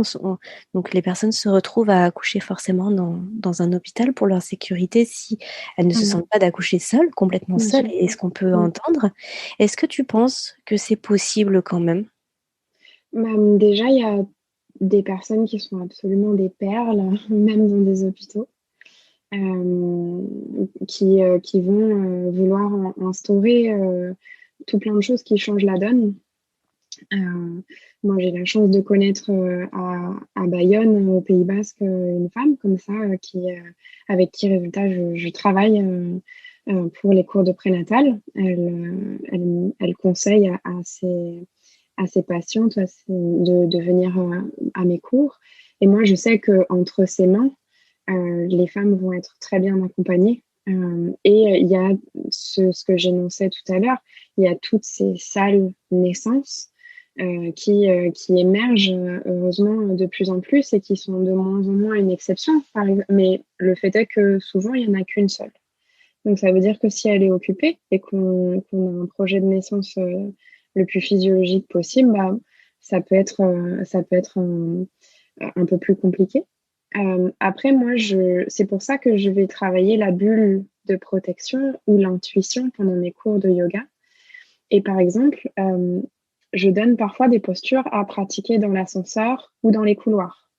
Donc, les personnes se retrouvent à accoucher forcément dans un hôpital pour leur sécurité si elles ne se sentent pas d'accoucher seules, complètement Bien seules, sûr. et ce qu'on peut entendre. Est-ce que tu penses que c'est possible quand même? Déjà, il y a des personnes qui sont absolument des perles, même dans des hôpitaux, qui vont vouloir instaurer tout plein de choses qui changent la donne. Moi, j'ai la chance de connaître à Bayonne, au Pays Basque, une femme comme ça, avec qui, résultat, je travaille pour les cours de prénatal. Elle conseille à ses patientes de venir à mes cours. Et moi, je sais qu'entre ses mains, les femmes vont être très bien accompagnées. Et il y a ce que j'énonçais tout à l'heure, il y a toutes ces salles naissances qui émergent heureusement de plus en plus et qui sont de moins en moins une exception. Mais le fait est que souvent, il n'y en a qu'une seule. Donc ça veut dire que si elle est occupée et qu'on a un projet de naissance le plus physiologique possible, ça peut être un peu plus compliqué. Après, moi, c'est pour ça que je vais travailler la bulle de protection ou l'intuition pendant mes cours de yoga. Et par exemple, je donne parfois des postures à pratiquer dans l'ascenseur ou dans les couloirs.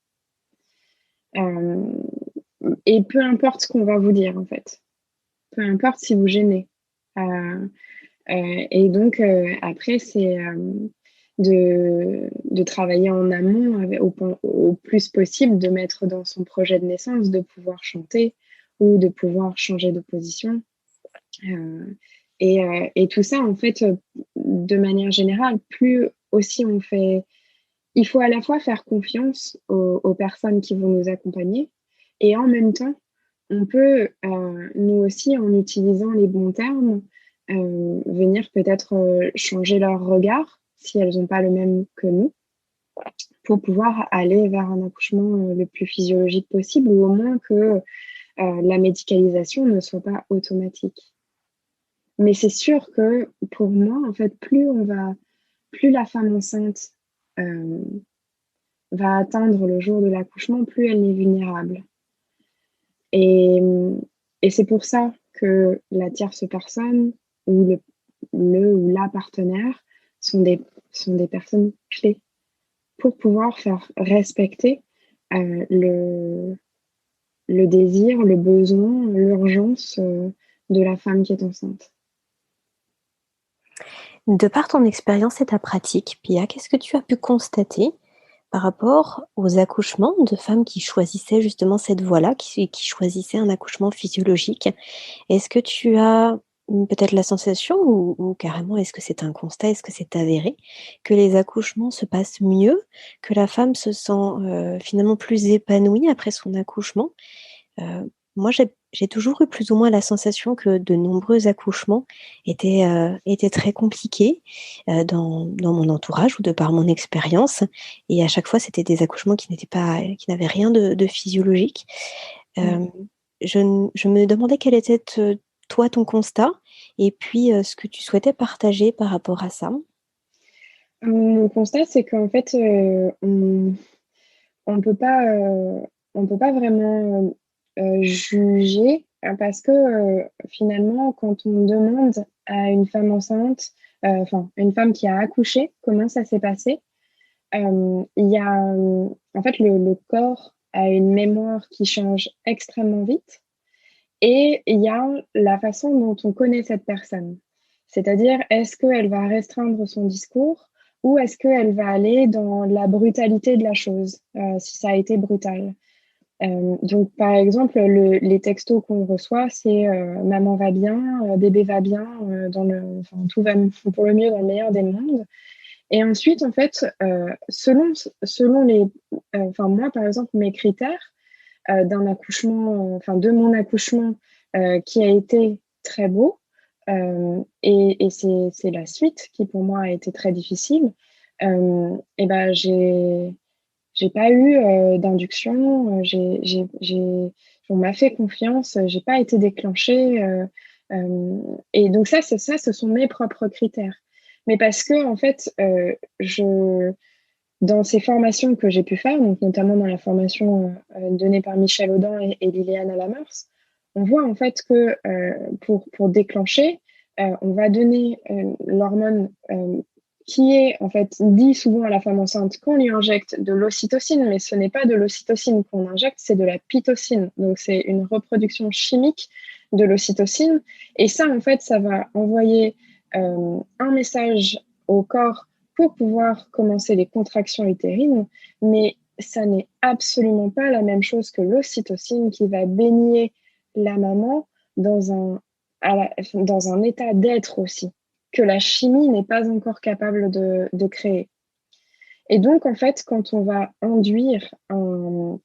Et peu importe ce qu'on va vous dire, en fait. Peu importe si vous gênez. Et donc, après, c'est de travailler en amont au plus possible, de mettre dans son projet de naissance, de pouvoir chanter ou de pouvoir changer de position. Et tout ça, en fait, de manière générale, plus aussi on fait il faut à la fois faire confiance aux personnes qui vont nous accompagner et en même temps, on peut, nous aussi, en utilisant les bons termes, venir peut-être changer leur regard si elles n'ont pas le même que nous pour pouvoir aller vers un accouchement le plus physiologique possible ou au moins que la médicalisation ne soit pas automatique. Mais c'est sûr que pour moi, en fait, plus la femme enceinte va atteindre le jour de l'accouchement, plus elle est vulnérable. Et, et c'est pour ça que la tierce personne ou le ou la partenaire sont des personnes clés pour pouvoir faire respecter le désir, le besoin, l'urgence de la femme qui est enceinte. De par ton expérience et ta pratique, Pia, qu'est-ce que tu as pu constater par rapport aux accouchements de femmes qui choisissaient justement cette voie-là, qui choisissaient un accouchement physiologique? Est-ce que tu as peut-être la sensation ou carrément est-ce que c'est un constat, est-ce que c'est avéré que les accouchements se passent mieux, que la femme se sent finalement plus épanouie après son accouchement? Moi, j'ai toujours eu plus ou moins la sensation que de nombreux accouchements étaient très compliqués dans mon entourage ou de par mon expérience. Et à chaque fois, c'était des accouchements qui n'avaient rien de physiologique. Euh, je me demandais quel était toi ton constat et puis ce que tu souhaitais partager par rapport à ça. Mon constat, c'est qu'en fait, on peut pas vraiment juger parce que finalement, quand on demande à une femme enceinte, enfin une femme qui a accouché, comment ça s'est passé, il y a en fait le corps a une mémoire qui change extrêmement vite et il y a la façon dont on connaît cette personne. C'est-à-dire, est-ce qu'elle va restreindre son discours ou est-ce qu'elle va aller dans la brutalité de la chose, si ça a été brutal. Donc, par exemple, les textos qu'on reçoit, c'est maman va bien, bébé va bien, enfin, tout va pour le mieux dans le meilleur des mondes. Et ensuite, en fait, selon les, enfin moi, par exemple, mes critères d'un accouchement, enfin de mon accouchement qui a été très beau, et c'est la suite qui pour moi a été très difficile. Et ben j'ai pas eu d'induction, on m'a fait confiance, j'ai pas été déclenchée. Et donc ça, ce sont mes propres critères. Mais parce que, en fait, dans ces formations que j'ai pu faire, donc notamment dans la formation donnée par Michel Audin et Liliane Alamers, on voit en fait que pour déclencher, on va donner l'hormone qui est en fait dit souvent à la femme enceinte qu'on lui injecte de l'ocytocine, mais ce n'est pas de l'ocytocine qu'on injecte, c'est de la pitocine. Donc c'est une reproduction chimique de l'ocytocine. Et ça, en fait, ça va envoyer un message au corps pour pouvoir commencer les contractions utérines, mais ça n'est absolument pas la même chose que l'ocytocine qui va baigner la maman dans un état d'être aussi, que la chimie n'est pas encore capable de créer. Et donc, en fait, quand on va induire un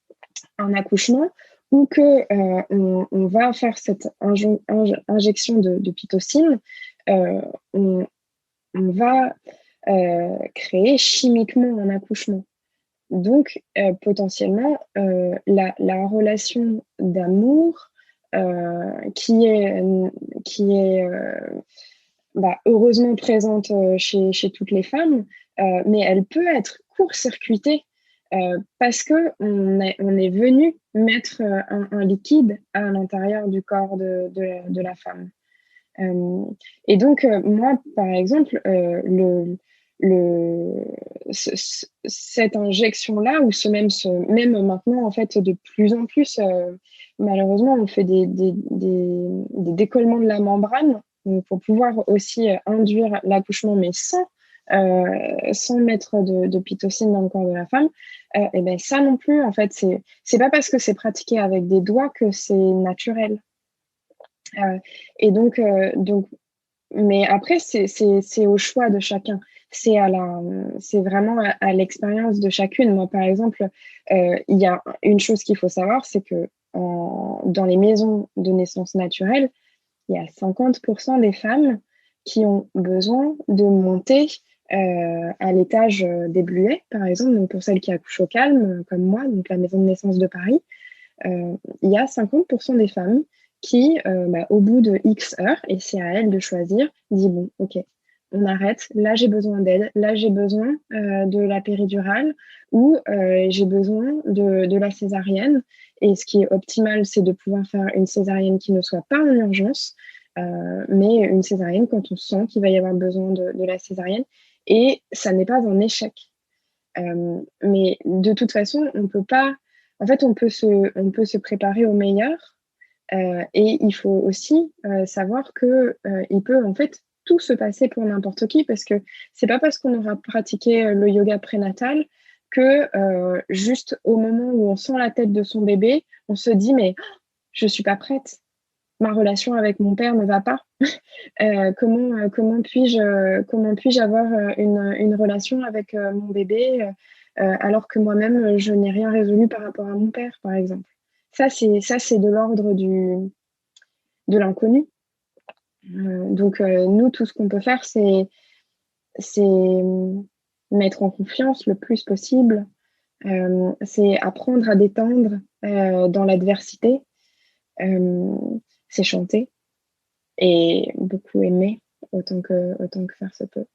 accouchement ou que on va faire cette injection de pitocine, on va créer chimiquement un accouchement. Donc, potentiellement, la relation d'amour qui est heureusement présente chez toutes les femmes, mais elle peut être court-circuitée parce qu'on est venu mettre un liquide à l'intérieur du corps de la femme. Et donc, moi, par exemple, cette injection-là, ou même maintenant, en fait, de plus en plus, malheureusement, on fait des décollements de la membrane pour pouvoir aussi induire l'accouchement, mais sans mettre de pitocine dans le corps de la femme. Et ben ça non plus, en fait, c'est pas parce que c'est pratiqué avec des doigts que c'est naturel. Et donc, mais après, c'est au choix de chacun. c'est vraiment à l'expérience de chacune. Moi, par exemple, il y a une chose qu'il faut savoir, c'est que dans les maisons de naissance naturelle, il y a 50% des femmes qui ont besoin de monter à l'étage des Bluets, par exemple, donc pour celles qui accouchent au calme, comme moi, donc la maison de naissance de Paris, il y a 50% des femmes qui, au bout de X heures, et c'est à elles de choisir, disent bon, ok, on arrête, là j'ai besoin d'aide, là j'ai besoin de la péridurale ou j'ai besoin de la césarienne. Et ce qui est optimal, c'est de pouvoir faire une césarienne qui ne soit pas en urgence, mais une césarienne quand on sent qu'il va y avoir besoin de la césarienne. Et ça n'est pas un échec. Mais de toute façon, on peut pas. En fait, on peut se préparer au meilleur. Et il faut aussi savoir que il peut en fait tout se passer pour n'importe qui, parce que c'est pas parce qu'on aura pratiqué le yoga prénatal que juste au moment où on sent la tête de son bébé, on se dit mais je suis pas prête, ma relation avec mon père ne va pas. Comment puis-je avoir une relation avec mon bébé alors que moi-même je n'ai rien résolu par rapport à mon père, par exemple. Ça c'est de l'ordre de l'inconnu. Donc nous, tout ce qu'on peut faire, c'est mettre en confiance le plus possible. C'est apprendre à détendre dans l'adversité. C'est chanter et beaucoup aimer autant que faire se peut.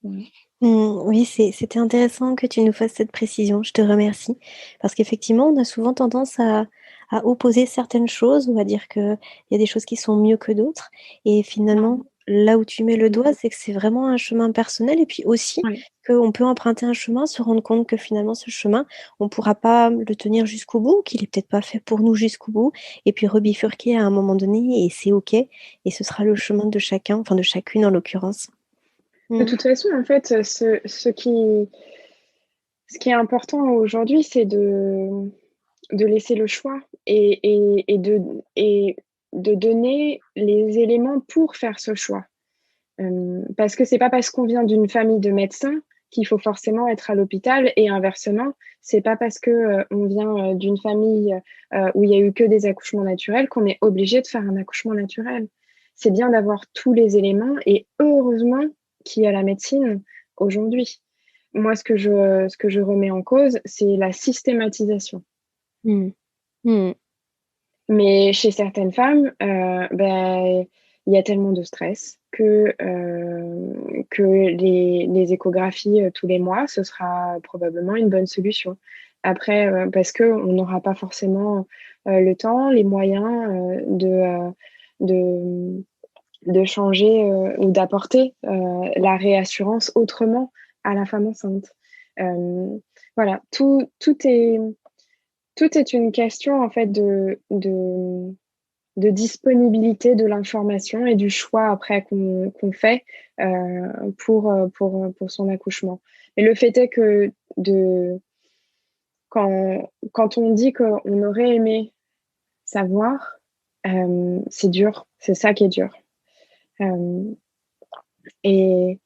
Ouais. Oui, c'était intéressant que tu nous fasses cette précision. Je te remercie. Parce qu'effectivement, on a souvent tendance à opposer certaines choses ou à dire qu'il y a des choses qui sont mieux que d'autres. Et finalement, là où tu mets le doigt, c'est que c'est vraiment un chemin personnel. Et puis aussi, Ouais. qu'on peut emprunter un chemin, se rendre compte que finalement, ce chemin, on ne pourra pas le tenir jusqu'au bout, qu'il n'est peut-être pas fait pour nous jusqu'au bout. Et puis rebifurquer à un moment donné, et c'est OK. Et ce sera le chemin de chacun, enfin de chacune en l'occurrence. De toute façon, en fait, ce qui est important aujourd'hui, c'est de laisser le choix et de donner les éléments pour faire ce choix. Parce que c'est pas parce qu'on vient d'une famille de médecins qu'il faut forcément être à l'hôpital, et inversement, c'est pas parce que on vient d'une famille où il y a eu que des accouchements naturels qu'on est obligé de faire un accouchement naturel. C'est bien d'avoir tous les éléments, et heureusement qu'il y a la médecine aujourd'hui. Moi, ce que je remets en cause, c'est la systématisation. Mmh. Mmh. Mais chez certaines femmes, il y a tellement de stress que les échographies tous les mois, ce sera probablement une bonne solution. Après, parce qu'on n'aura pas forcément le temps, les moyens de, de changer ou d'apporter la réassurance autrement à la femme enceinte. Voilà, tout est une question en fait de disponibilité de l'information et du choix après qu'on fait pour son accouchement. Mais le fait est que quand on dit qu'on aurait aimé savoir, c'est dur, c'est ça qui est dur. Euh, et,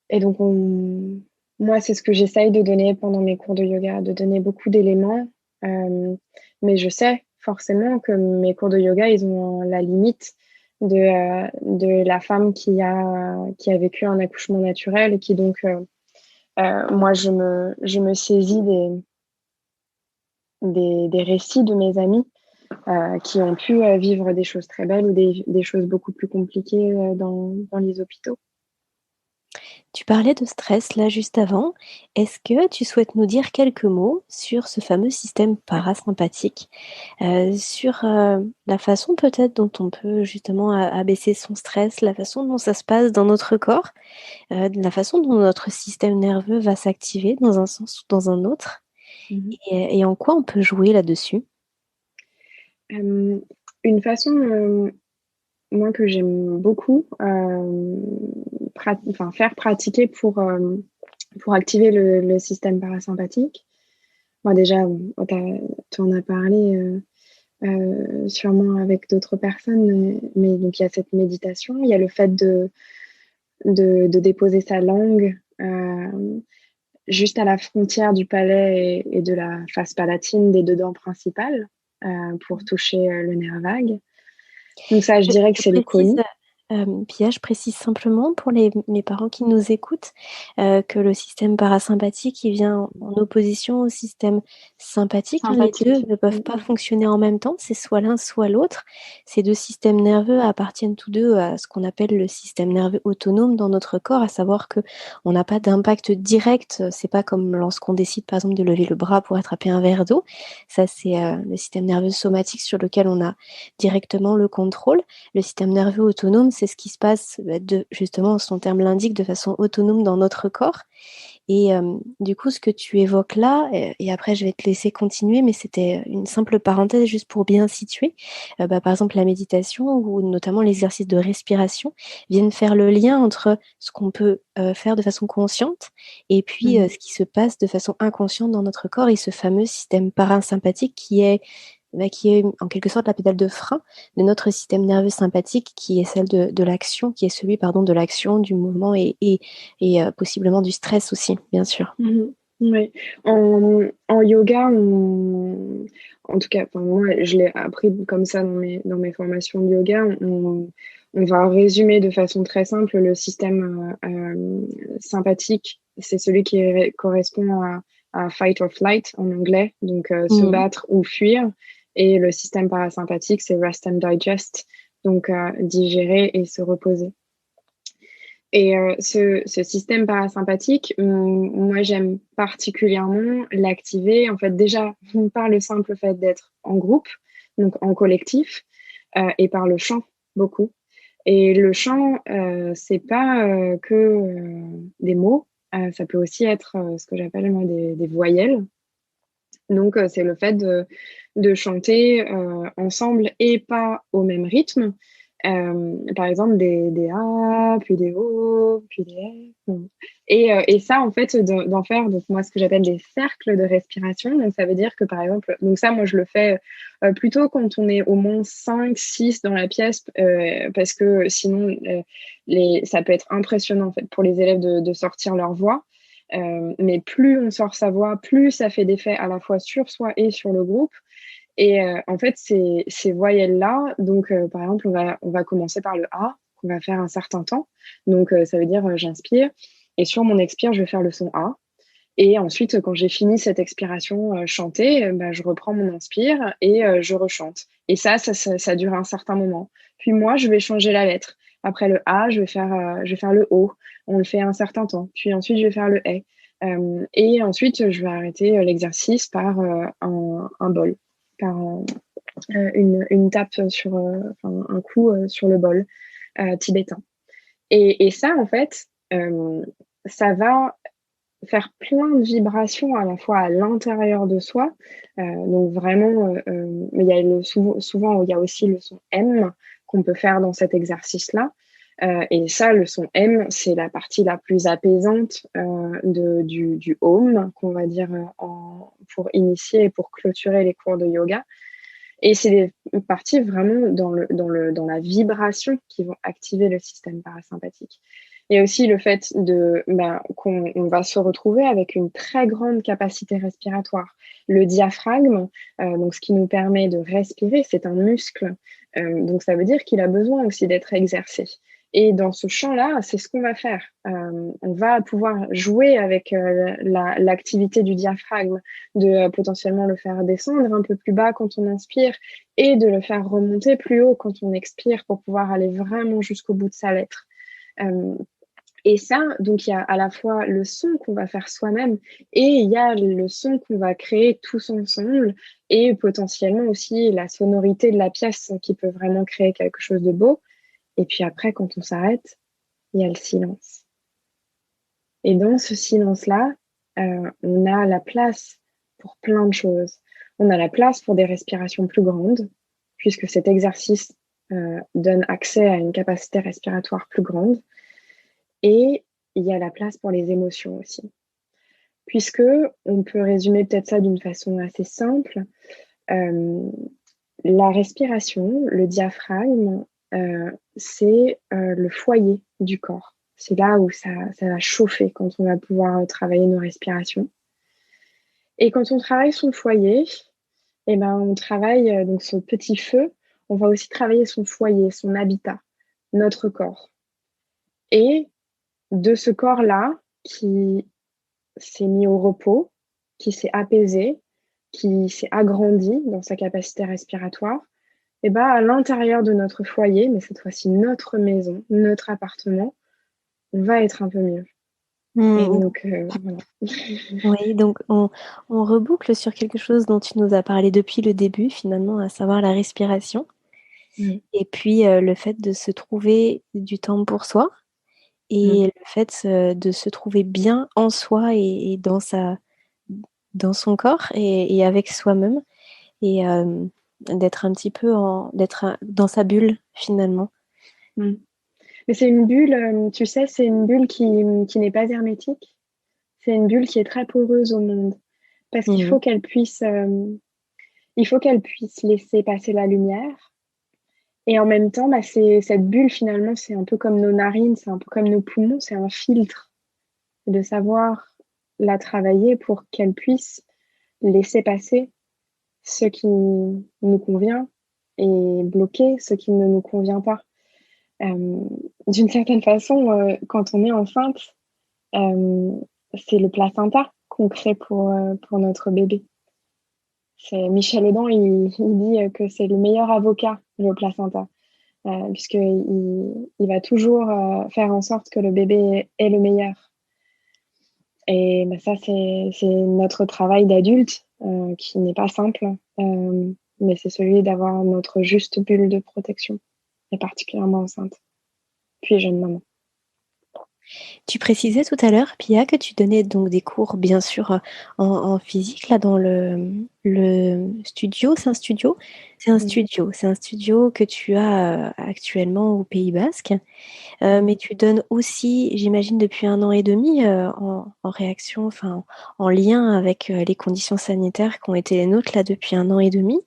et donc, moi, c'est ce que j'essaye de donner pendant mes cours de yoga, de donner beaucoup d'éléments. Mais je sais forcément que mes cours de yoga, ils ont la limite de la femme qui a vécu un accouchement naturel et qui donc, moi, je me saisis des récits de mes amis qui ont pu vivre des choses très belles ou des choses beaucoup plus compliquées dans les hôpitaux. Tu parlais de stress là juste avant. Est-ce que tu souhaites nous dire quelques mots sur ce fameux système parasympathique, sur, la façon peut-être dont on peut justement abaisser son stress, la façon dont ça se passe dans notre corps, la façon dont notre système nerveux va s'activer dans un sens ou dans un autre Mhm. et en quoi on peut jouer là-dessus? Une façon moi, que j'aime beaucoup faire pratiquer pour activer le système parasympathique. Moi, déjà, tu en as parlé sûrement avec d'autres personnes, mais donc il y a cette méditation, il y a le fait de déposer sa langue juste à la frontière du palais et de la face palatine des deux dents principales pour toucher le nerf vague. Donc ça, je dirais que c'est le précise, coni. Pia, je précise simplement pour les parents qui nous écoutent que le système parasympathique il vient en opposition au système sympathique, hein. Les deux Sympathique. ne peuvent pas fonctionner en même temps, c'est soit l'un, soit l'autre. Ces deux systèmes nerveux appartiennent tous deux à ce qu'on appelle le système nerveux autonome dans notre corps, à savoir que on n'a pas d'impact direct. C'est pas comme lorsqu'on décide par exemple de lever le bras pour attraper un verre d'eau. Ça, c'est le système nerveux somatique sur lequel on a directement le contrôle. Le système nerveux autonome, c'est ce qui se passe justement, son terme l'indique, de façon autonome dans notre corps. Et du coup, ce que tu évoques là, et après je vais te laisser continuer, mais c'était une simple parenthèse juste pour bien situer. Par exemple, la méditation ou notamment l'exercice de respiration viennent faire le lien entre ce qu'on peut faire de façon consciente et puis ce qui se passe de façon inconsciente dans notre corps et ce fameux système parasympathique qui est en quelque sorte la pédale de frein de notre système nerveux sympathique, qui est celle de l'action, qui est celui, pardon, de l'action, du mouvement et possiblement du stress aussi, bien sûr. Oui. En yoga, en tout cas, moi, je l'ai appris comme ça dans mes formations de yoga. On va résumer de façon très simple le système sympathique. C'est celui qui correspond à fight or flight en anglais, donc se battre ou fuir. Et le système parasympathique, c'est rest and digest, donc digérer et se reposer. Et ce système parasympathique, moi, j'aime particulièrement l'activer, en fait, déjà par le simple fait d'être en groupe, donc en collectif, et par le chant, beaucoup. Et le chant, c'est pas que des mots, ça peut aussi être ce que j'appelle moi des voyelles. Donc, c'est le fait de chanter ensemble et pas au même rythme. Par exemple, des A, puis des O, puis des F. Et ça, en fait, d'en faire, donc moi, ce que j'appelle des cercles de respiration. Donc, ça veut dire que, par exemple, donc ça, moi, je le fais plutôt quand on est au moins 5, 6 dans la pièce, parce que sinon, ça peut être impressionnant, en fait, pour les élèves de sortir leur voix. Mais plus on sort sa voix, plus ça fait d'effet à la fois sur soi et sur le groupe. Et en fait, ces voyelles-là, donc par exemple, on va commencer par le A, qu'on va faire un certain temps. Donc ça veut dire j'inspire, et sur mon expire, je vais faire le son A. Et ensuite, quand j'ai fini cette expiration chantée, je reprends mon inspire et je rechante. Et ça dure un certain moment. Puis moi, je vais changer la lettre. Après le A, je vais faire le O. On le fait un certain temps. Puis ensuite, je vais faire le E. Et ensuite, je vais arrêter l'exercice par un bol, par une tape sur, un coup sur le bol tibétain. Et ça, en fait, ça va faire plein de vibrations à la fois à l'intérieur de soi. Donc vraiment, mais il y a souvent, il y a aussi le son M qu'on peut faire dans cet exercice-là. Et ça, le son M, c'est la partie la plus apaisante du Om, qu'on va dire pour initier et pour clôturer les cours de yoga. Et c'est des parties vraiment dans la vibration qui vont activer le système parasympathique. Il y a aussi le fait qu'on va se retrouver avec une très grande capacité respiratoire. Le diaphragme, donc ce qui nous permet de respirer, c'est un muscle. Donc ça veut dire qu'il a besoin aussi d'être exercé. Et dans ce champ-là, c'est ce qu'on va faire. On va pouvoir jouer avec l'activité du diaphragme, de potentiellement le faire descendre un peu plus bas quand on inspire et de le faire remonter plus haut quand on expire pour pouvoir aller vraiment jusqu'au bout de sa lettre. Et ça, donc il y a à la fois le son qu'on va faire soi-même et il y a le son qu'on va créer tous ensemble et potentiellement aussi la sonorité de la pièce qui peut vraiment créer quelque chose de beau. Et puis après, quand on s'arrête, il y a le silence. Et dans ce silence-là, on a la place pour plein de choses. On a la place pour des respirations plus grandes, puisque cet exercice donne accès à une capacité respiratoire plus grande. Et il y a la place pour les émotions aussi. Puisque on peut résumer peut-être ça d'une façon assez simple. La respiration, le diaphragme, c'est le foyer du corps. C'est là où ça va chauffer quand on va pouvoir travailler nos respirations. Et quand on travaille son foyer, eh ben, on travaille donc ce petit feu. On va aussi travailler son foyer, son habitat, notre corps. Et de ce corps-là qui s'est mis au repos, qui s'est apaisé, qui s'est agrandi dans sa capacité respiratoire, et ben, à l'intérieur de notre foyer, mais cette fois-ci notre maison, notre appartement, on va être un peu mieux. Et donc, voilà. Oui, donc on reboucle sur quelque chose dont tu nous as parlé depuis le début, finalement, à savoir la respiration. Et puis le fait de se trouver du temps pour soi et le fait de se trouver bien en soi et dans son corps et avec soi-même et d'être un petit peu dans sa bulle, finalement. Mais c'est une bulle, tu sais, c'est une bulle qui n'est pas hermétique. C'est une bulle qui est très poreuse au monde. Parce qu'il faut qu'elle puisse, laisser passer la lumière. Et en même temps, cette bulle, finalement, c'est un peu comme nos narines, c'est un peu comme nos poumons, c'est un filtre. De savoir la travailler pour qu'elle puisse laisser passer ce qui nous convient et bloquer ce qui ne nous convient pas. D'une certaine façon, quand on est enceinte, c'est le placenta qu'on crée pour notre bébé. C'est Michel Audin, il dit que c'est le meilleur avocat, le placenta, puisqu'il va toujours faire en sorte que le bébé est le meilleur. Et ça, c'est notre travail d'adulte qui n'est pas simple, mais c'est celui d'avoir notre juste bulle de protection, et particulièrement enceinte, puis jeune maman. Tu précisais tout à l'heure, Pia, que tu donnais donc des cours, bien sûr, en physique, là, dans le studio. C'est un studio? C'est un studio. C'est un studio que tu as actuellement au Pays Basque. Mais tu donnes aussi, j'imagine, depuis 1 an et demi, en réaction, enfin, en lien avec les conditions sanitaires qui ont été les nôtres, là, depuis 1 an et demi.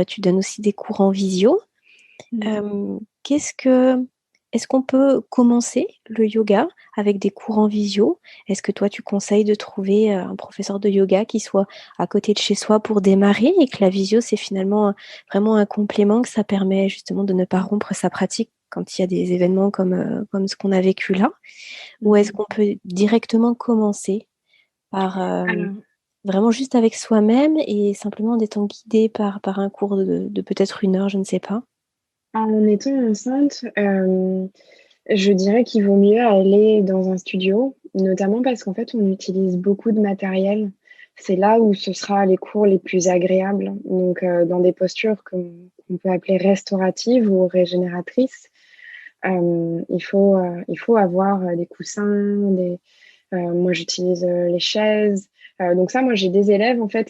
Tu donnes aussi des cours en visio. Est-ce qu'on peut commencer le yoga avec des cours en visio? Est-ce que toi, tu conseilles de trouver un professeur de yoga qui soit à côté de chez soi pour démarrer et que la visio, c'est finalement vraiment un complément, que ça permet justement de ne pas rompre sa pratique quand il y a des événements comme ce qu'on a vécu là? Ou est-ce qu'on peut directement commencer par vraiment juste avec soi-même et simplement en étant guidé par un cours de peut-être 1 heure, je ne sais pas? En étant enceinte, je dirais qu'il vaut mieux aller dans un studio, notamment parce qu'en fait, on utilise beaucoup de matériel. C'est là où ce sera les cours les plus agréables. Donc, dans des postures qu'on peut appeler restauratives ou régénératrices, il faut avoir des coussins, moi, j'utilise les chaises. Donc ça, moi, j'ai des élèves en fait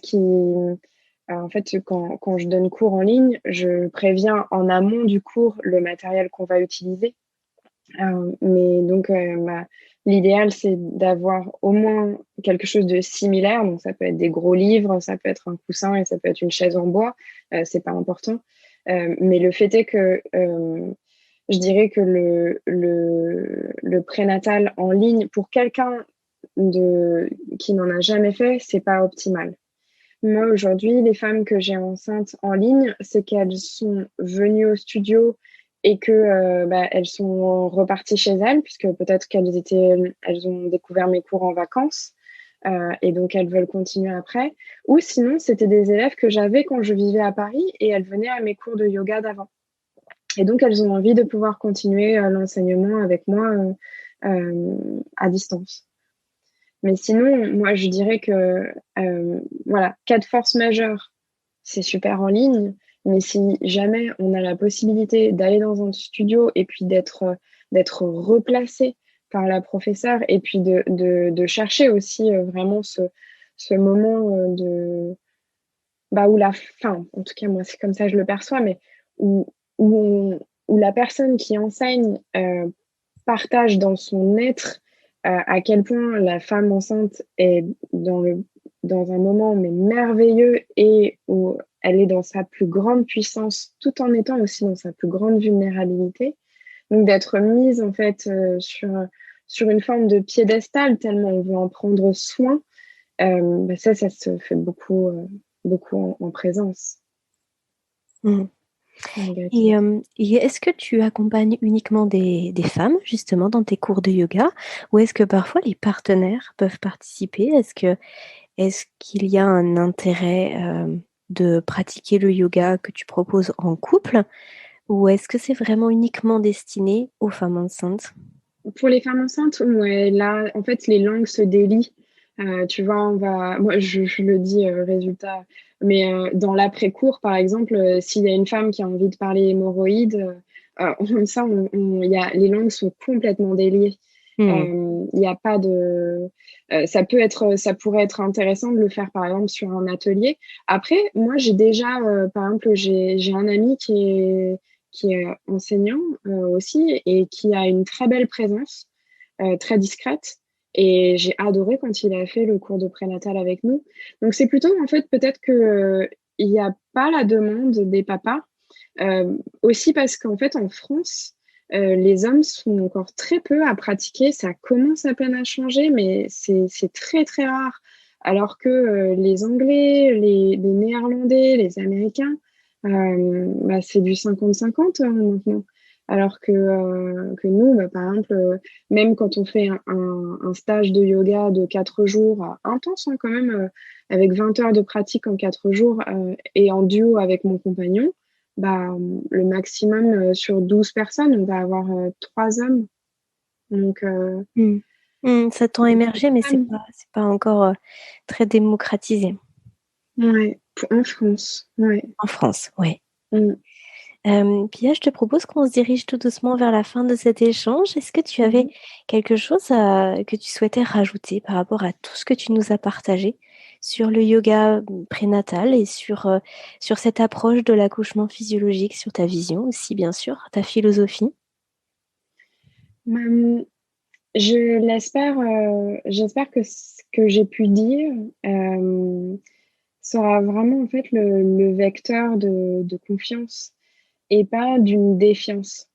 en fait, quand je donne cours en ligne, je préviens en amont du cours le matériel qu'on va utiliser. Mais donc, l'idéal, c'est d'avoir au moins quelque chose de similaire. Donc, ça peut être des gros livres, ça peut être un coussin et ça peut être une chaise en bois. C'est pas important. Mais le fait est que je dirais que le prénatal en ligne, pour quelqu'un qui n'en a jamais fait, c'est pas optimal. Moi, aujourd'hui, les femmes que j'ai enceintes en ligne, c'est qu'elles sont venues au studio et que elles sont reparties chez elles, puisque peut-être elles ont découvert mes cours en vacances et donc elles veulent continuer après. Ou sinon, c'était des élèves que j'avais quand je vivais à Paris et elles venaient à mes cours de yoga d'avant. Et donc, elles ont envie de pouvoir continuer l'enseignement avec moi à distance. Mais sinon, moi, je dirais que, voilà, cas de force majeure, c'est super en ligne. Mais si jamais on a la possibilité d'aller dans un studio et puis d'être replacé par la professeure et puis de chercher aussi vraiment ce moment où en tout cas, moi, c'est comme ça que je le perçois, mais où, où la personne qui enseigne partage dans son être à quel point la femme enceinte est dans un moment mais merveilleux et où elle est dans sa plus grande puissance tout en étant aussi dans sa plus grande vulnérabilité. Donc d'être mise en fait sur une forme de piédestal, tellement on veut en prendre soin. Ça se fait beaucoup, beaucoup en présence. Mmh. Et est-ce que tu accompagnes uniquement des femmes, justement, dans tes cours de yoga, ou est-ce que parfois les partenaires peuvent participer? Est-ce qu'il y a un intérêt de pratiquer le yoga que tu proposes en couple, ou est-ce que c'est vraiment uniquement destiné aux femmes enceintes? Pour les femmes enceintes, ouais, là, en fait, les langues se délient. Tu vois, moi, je le dis, résultat, mais dans l'après-cours, par exemple, s'il y a une femme qui a envie de parler hémorroïdes, les langues sont complètement déliées. Hmm. Il y a pas de, ça pourrait être intéressant de le faire, par exemple, sur un atelier. Après, moi, j'ai déjà, par exemple, j'ai un ami qui est enseignant aussi et qui a une très belle présence, très discrète. Et j'ai adoré quand il a fait le cours de prénatal avec nous. Donc c'est plutôt en fait peut-être que il n'y a pas la demande des papas, aussi parce qu'en fait en France, les hommes sont encore très peu à pratiquer. Ça commence à peine à changer, mais c'est très très rare. Alors que les Anglais, les Néerlandais, les Américains, c'est du 50-50 maintenant. Alors que nous, par exemple, même quand on fait un stage de yoga de 4 jours, intense quand même, avec 20 heures de pratique en 4 jours et en duo avec mon compagnon, le maximum sur 12 personnes, on va avoir 3 hommes. Donc, Hmm. Ça tend à émerger, mais femmes. c'est pas encore très démocratisé. Ouais, en France, ouais. En France, oui. Mm. Pia, je te propose qu'on se dirige tout doucement vers la fin de cet échange. Est-ce que tu avais Mhm. quelque chose que tu souhaitais rajouter par rapport à tout ce que tu nous as partagé sur le yoga prénatal et sur cette approche de l'accouchement physiologique, sur ta vision aussi, bien sûr, ta philosophie? Hum, j'espère que ce que j'ai pu dire sera vraiment en fait le vecteur de confiance et pas d'une défiance.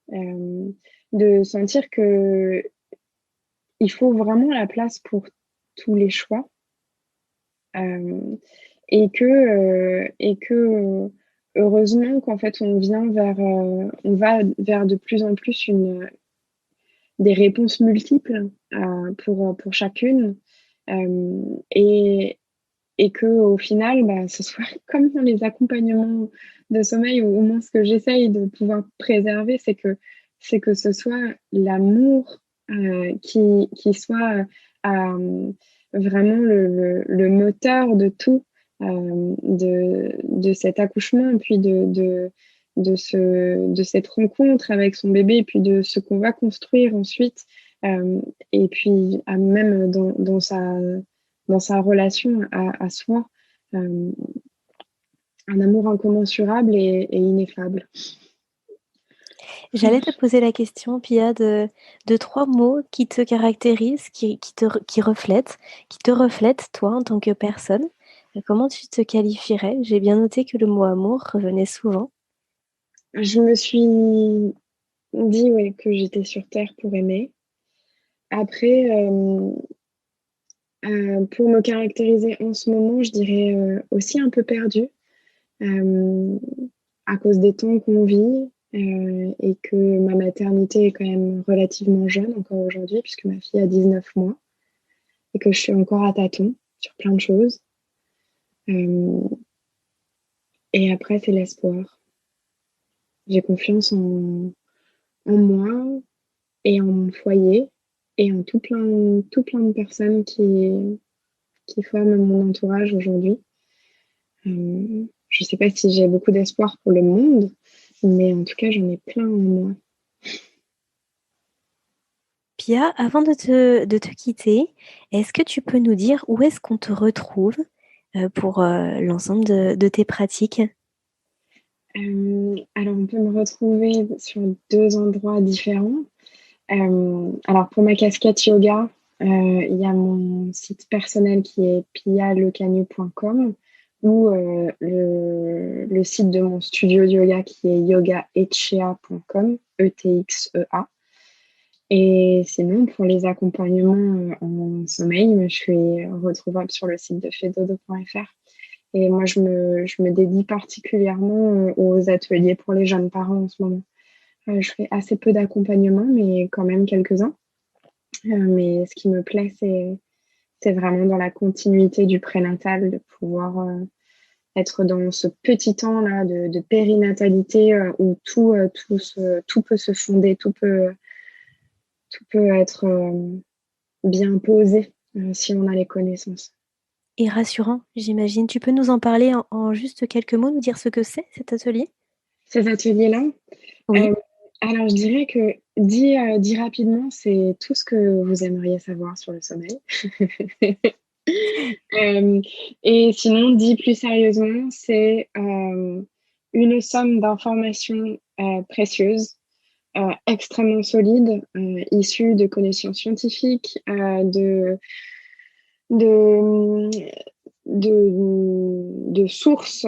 De sentir que il faut vraiment la place pour tous les choix euh, et que heureusement qu'en fait on va vers de plus en plus des réponses multiples pour chacune euh, et, et que au final, ce soit comme dans les accompagnements de sommeil, ou au moins ce que j'essaye de pouvoir préserver, c'est que ce soit l'amour qui soit vraiment le moteur de tout, de cet accouchement, puis de cette rencontre avec son bébé, et puis de ce qu'on va construire ensuite, et puis même dans sa relation à soi, euh, un amour incommensurable et ineffable. J'allais te poser la question, Pia, de trois mots qui te caractérisent, qui te reflètent, toi, en tant que personne. Comment tu te qualifierais? J'ai bien noté que le mot amour revenait souvent. Je me suis dit ouais, que j'étais sur Terre pour aimer. Après, pour me caractériser en ce moment, je dirais aussi un peu perdue euh, à cause des temps qu'on vit et que ma maternité est quand même relativement jeune encore aujourd'hui, puisque ma fille a 19 mois et que je suis encore à tâtons sur plein de choses. Euh, et après, c'est l'espoir. J'ai confiance en moi et en mon foyer et en tout plein de personnes qui forment mon entourage aujourd'hui. Je ne sais pas si j'ai beaucoup d'espoir pour le monde, mais en tout cas, j'en ai plein en moi. Pia, avant de te quitter, est-ce que tu peux nous dire où est-ce qu'on te retrouve pour l'ensemble de tes pratiques? Alors, on peut me retrouver sur 2 endroits différents. Alors, pour ma casquette yoga, il y a mon site personnel qui est pialecanu.com ou le site de mon studio de yoga qui est yogaechea.com, Etxea. Et sinon, pour les accompagnements en sommeil, je suis retrouvable sur le site de fedodo.fr. Et moi, je me dédie particulièrement aux ateliers pour les jeunes parents en ce moment. Je fais assez peu d'accompagnement, mais quand même quelques-uns. Mais ce qui me plaît, c'est vraiment dans la continuité du prénatal, de pouvoir être dans ce petit temps-là de périnatalité où tout peut se fonder, tout peut être bien posé si on a les connaissances. Et rassurant, j'imagine. Tu peux nous en parler en juste quelques mots, nous dire ce que c'est, cet atelier? Ces ateliers-là, Oui. Alors je dirais que dit rapidement, c'est tout ce que vous aimeriez savoir sur le sommeil. Et sinon, dit plus sérieusement, c'est une somme d'informations précieuses, extrêmement solides, issues de connaissances scientifiques, de sources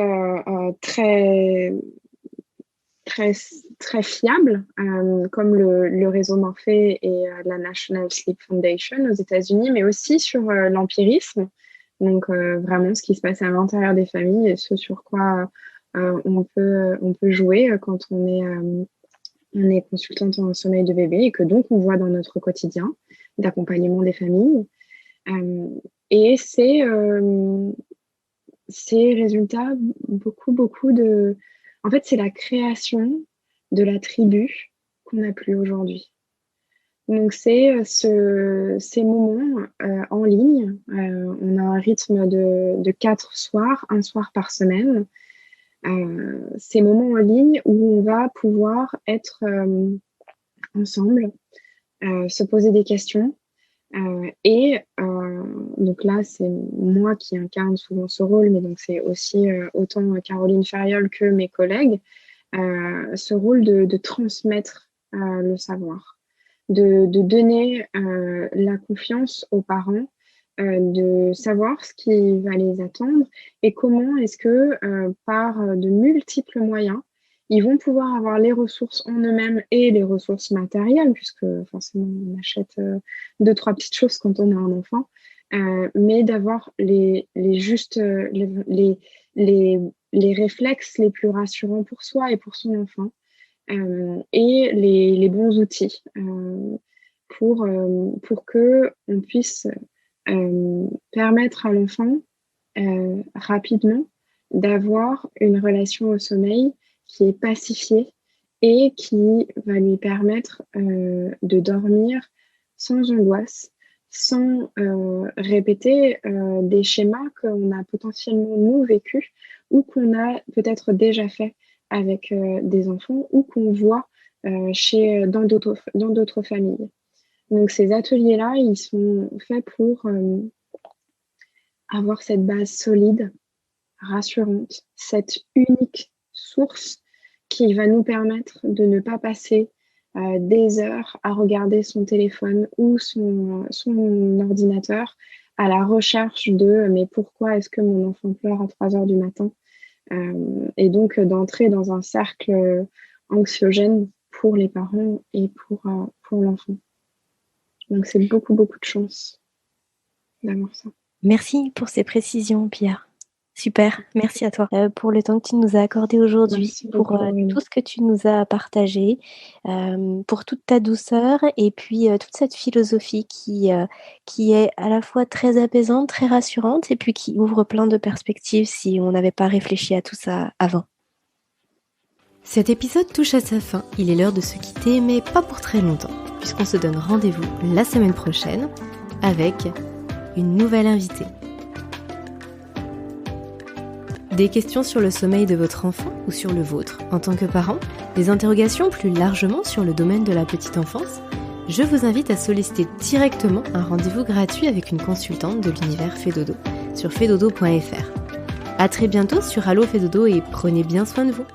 très, très, très fiables, comme le réseau Morphée et la National Sleep Foundation aux États-Unis, mais aussi sur l'empirisme, donc vraiment ce qui se passe à l'intérieur des familles et ce sur quoi on peut jouer quand on est consultante en sommeil de bébé et que donc on voit dans notre quotidien d'accompagnement des familles. Et ces résultats, beaucoup de... En fait, c'est la création de la tribu qu'on n'a plus aujourd'hui. Donc, c'est ces moments en ligne. On a un rythme de 4 soirs, un soir par semaine. Ces moments en ligne où on va pouvoir être ensemble, se poser des questions. Donc là, c'est moi qui incarne souvent ce rôle, mais donc c'est aussi autant Caroline Ferriol que mes collègues, ce rôle de transmettre le savoir, de donner la confiance aux parents, de savoir ce qui va les attendre et comment est-ce que par de multiples moyens, ils vont pouvoir avoir les ressources en eux-mêmes et les ressources matérielles, puisque forcément on achète 2-3 petites choses quand on a un enfant, mais d'avoir les réflexes les plus rassurants pour soi et pour son enfant, et les bons outils pour que on puisse permettre à l'enfant rapidement d'avoir une relation au sommeil qui est pacifiée et qui va lui permettre de dormir sans angoisse, sans répéter des schémas qu'on a potentiellement nous vécus ou qu'on a peut-être déjà fait avec des enfants ou qu'on voit dans d'autres familles. Donc ces ateliers-là, ils sont faits pour avoir cette base solide, rassurante, cette unique source qui va nous permettre de ne pas passer des heures à regarder son téléphone ou son ordinateur à la recherche de mais pourquoi est-ce que mon enfant pleure à 3 heures du matin, et donc d'entrer dans un cercle anxiogène pour les parents et pour l'enfant. Donc c'est beaucoup de chance d'avoir ça. Merci pour ces précisions, Pia. Super, merci à toi pour le temps que tu nous as accordé aujourd'hui, pour tout ce que tu nous as partagé, pour toute ta douceur et puis toute cette philosophie qui est à la fois très apaisante, très rassurante et puis qui ouvre plein de perspectives si on n'avait pas réfléchi à tout ça avant. Cet épisode touche à sa fin, il est l'heure de se quitter, mais pas pour très longtemps, puisqu'on se donne rendez-vous la semaine prochaine avec une nouvelle invitée. Des questions sur le sommeil de votre enfant ou sur le vôtre en tant que parent, des interrogations plus largement sur le domaine de la petite enfance, je vous invite à solliciter directement un rendez-vous gratuit avec une consultante de l'univers Fedodo sur fedodo.fr. À très bientôt sur Allo Fedodo et prenez bien soin de vous.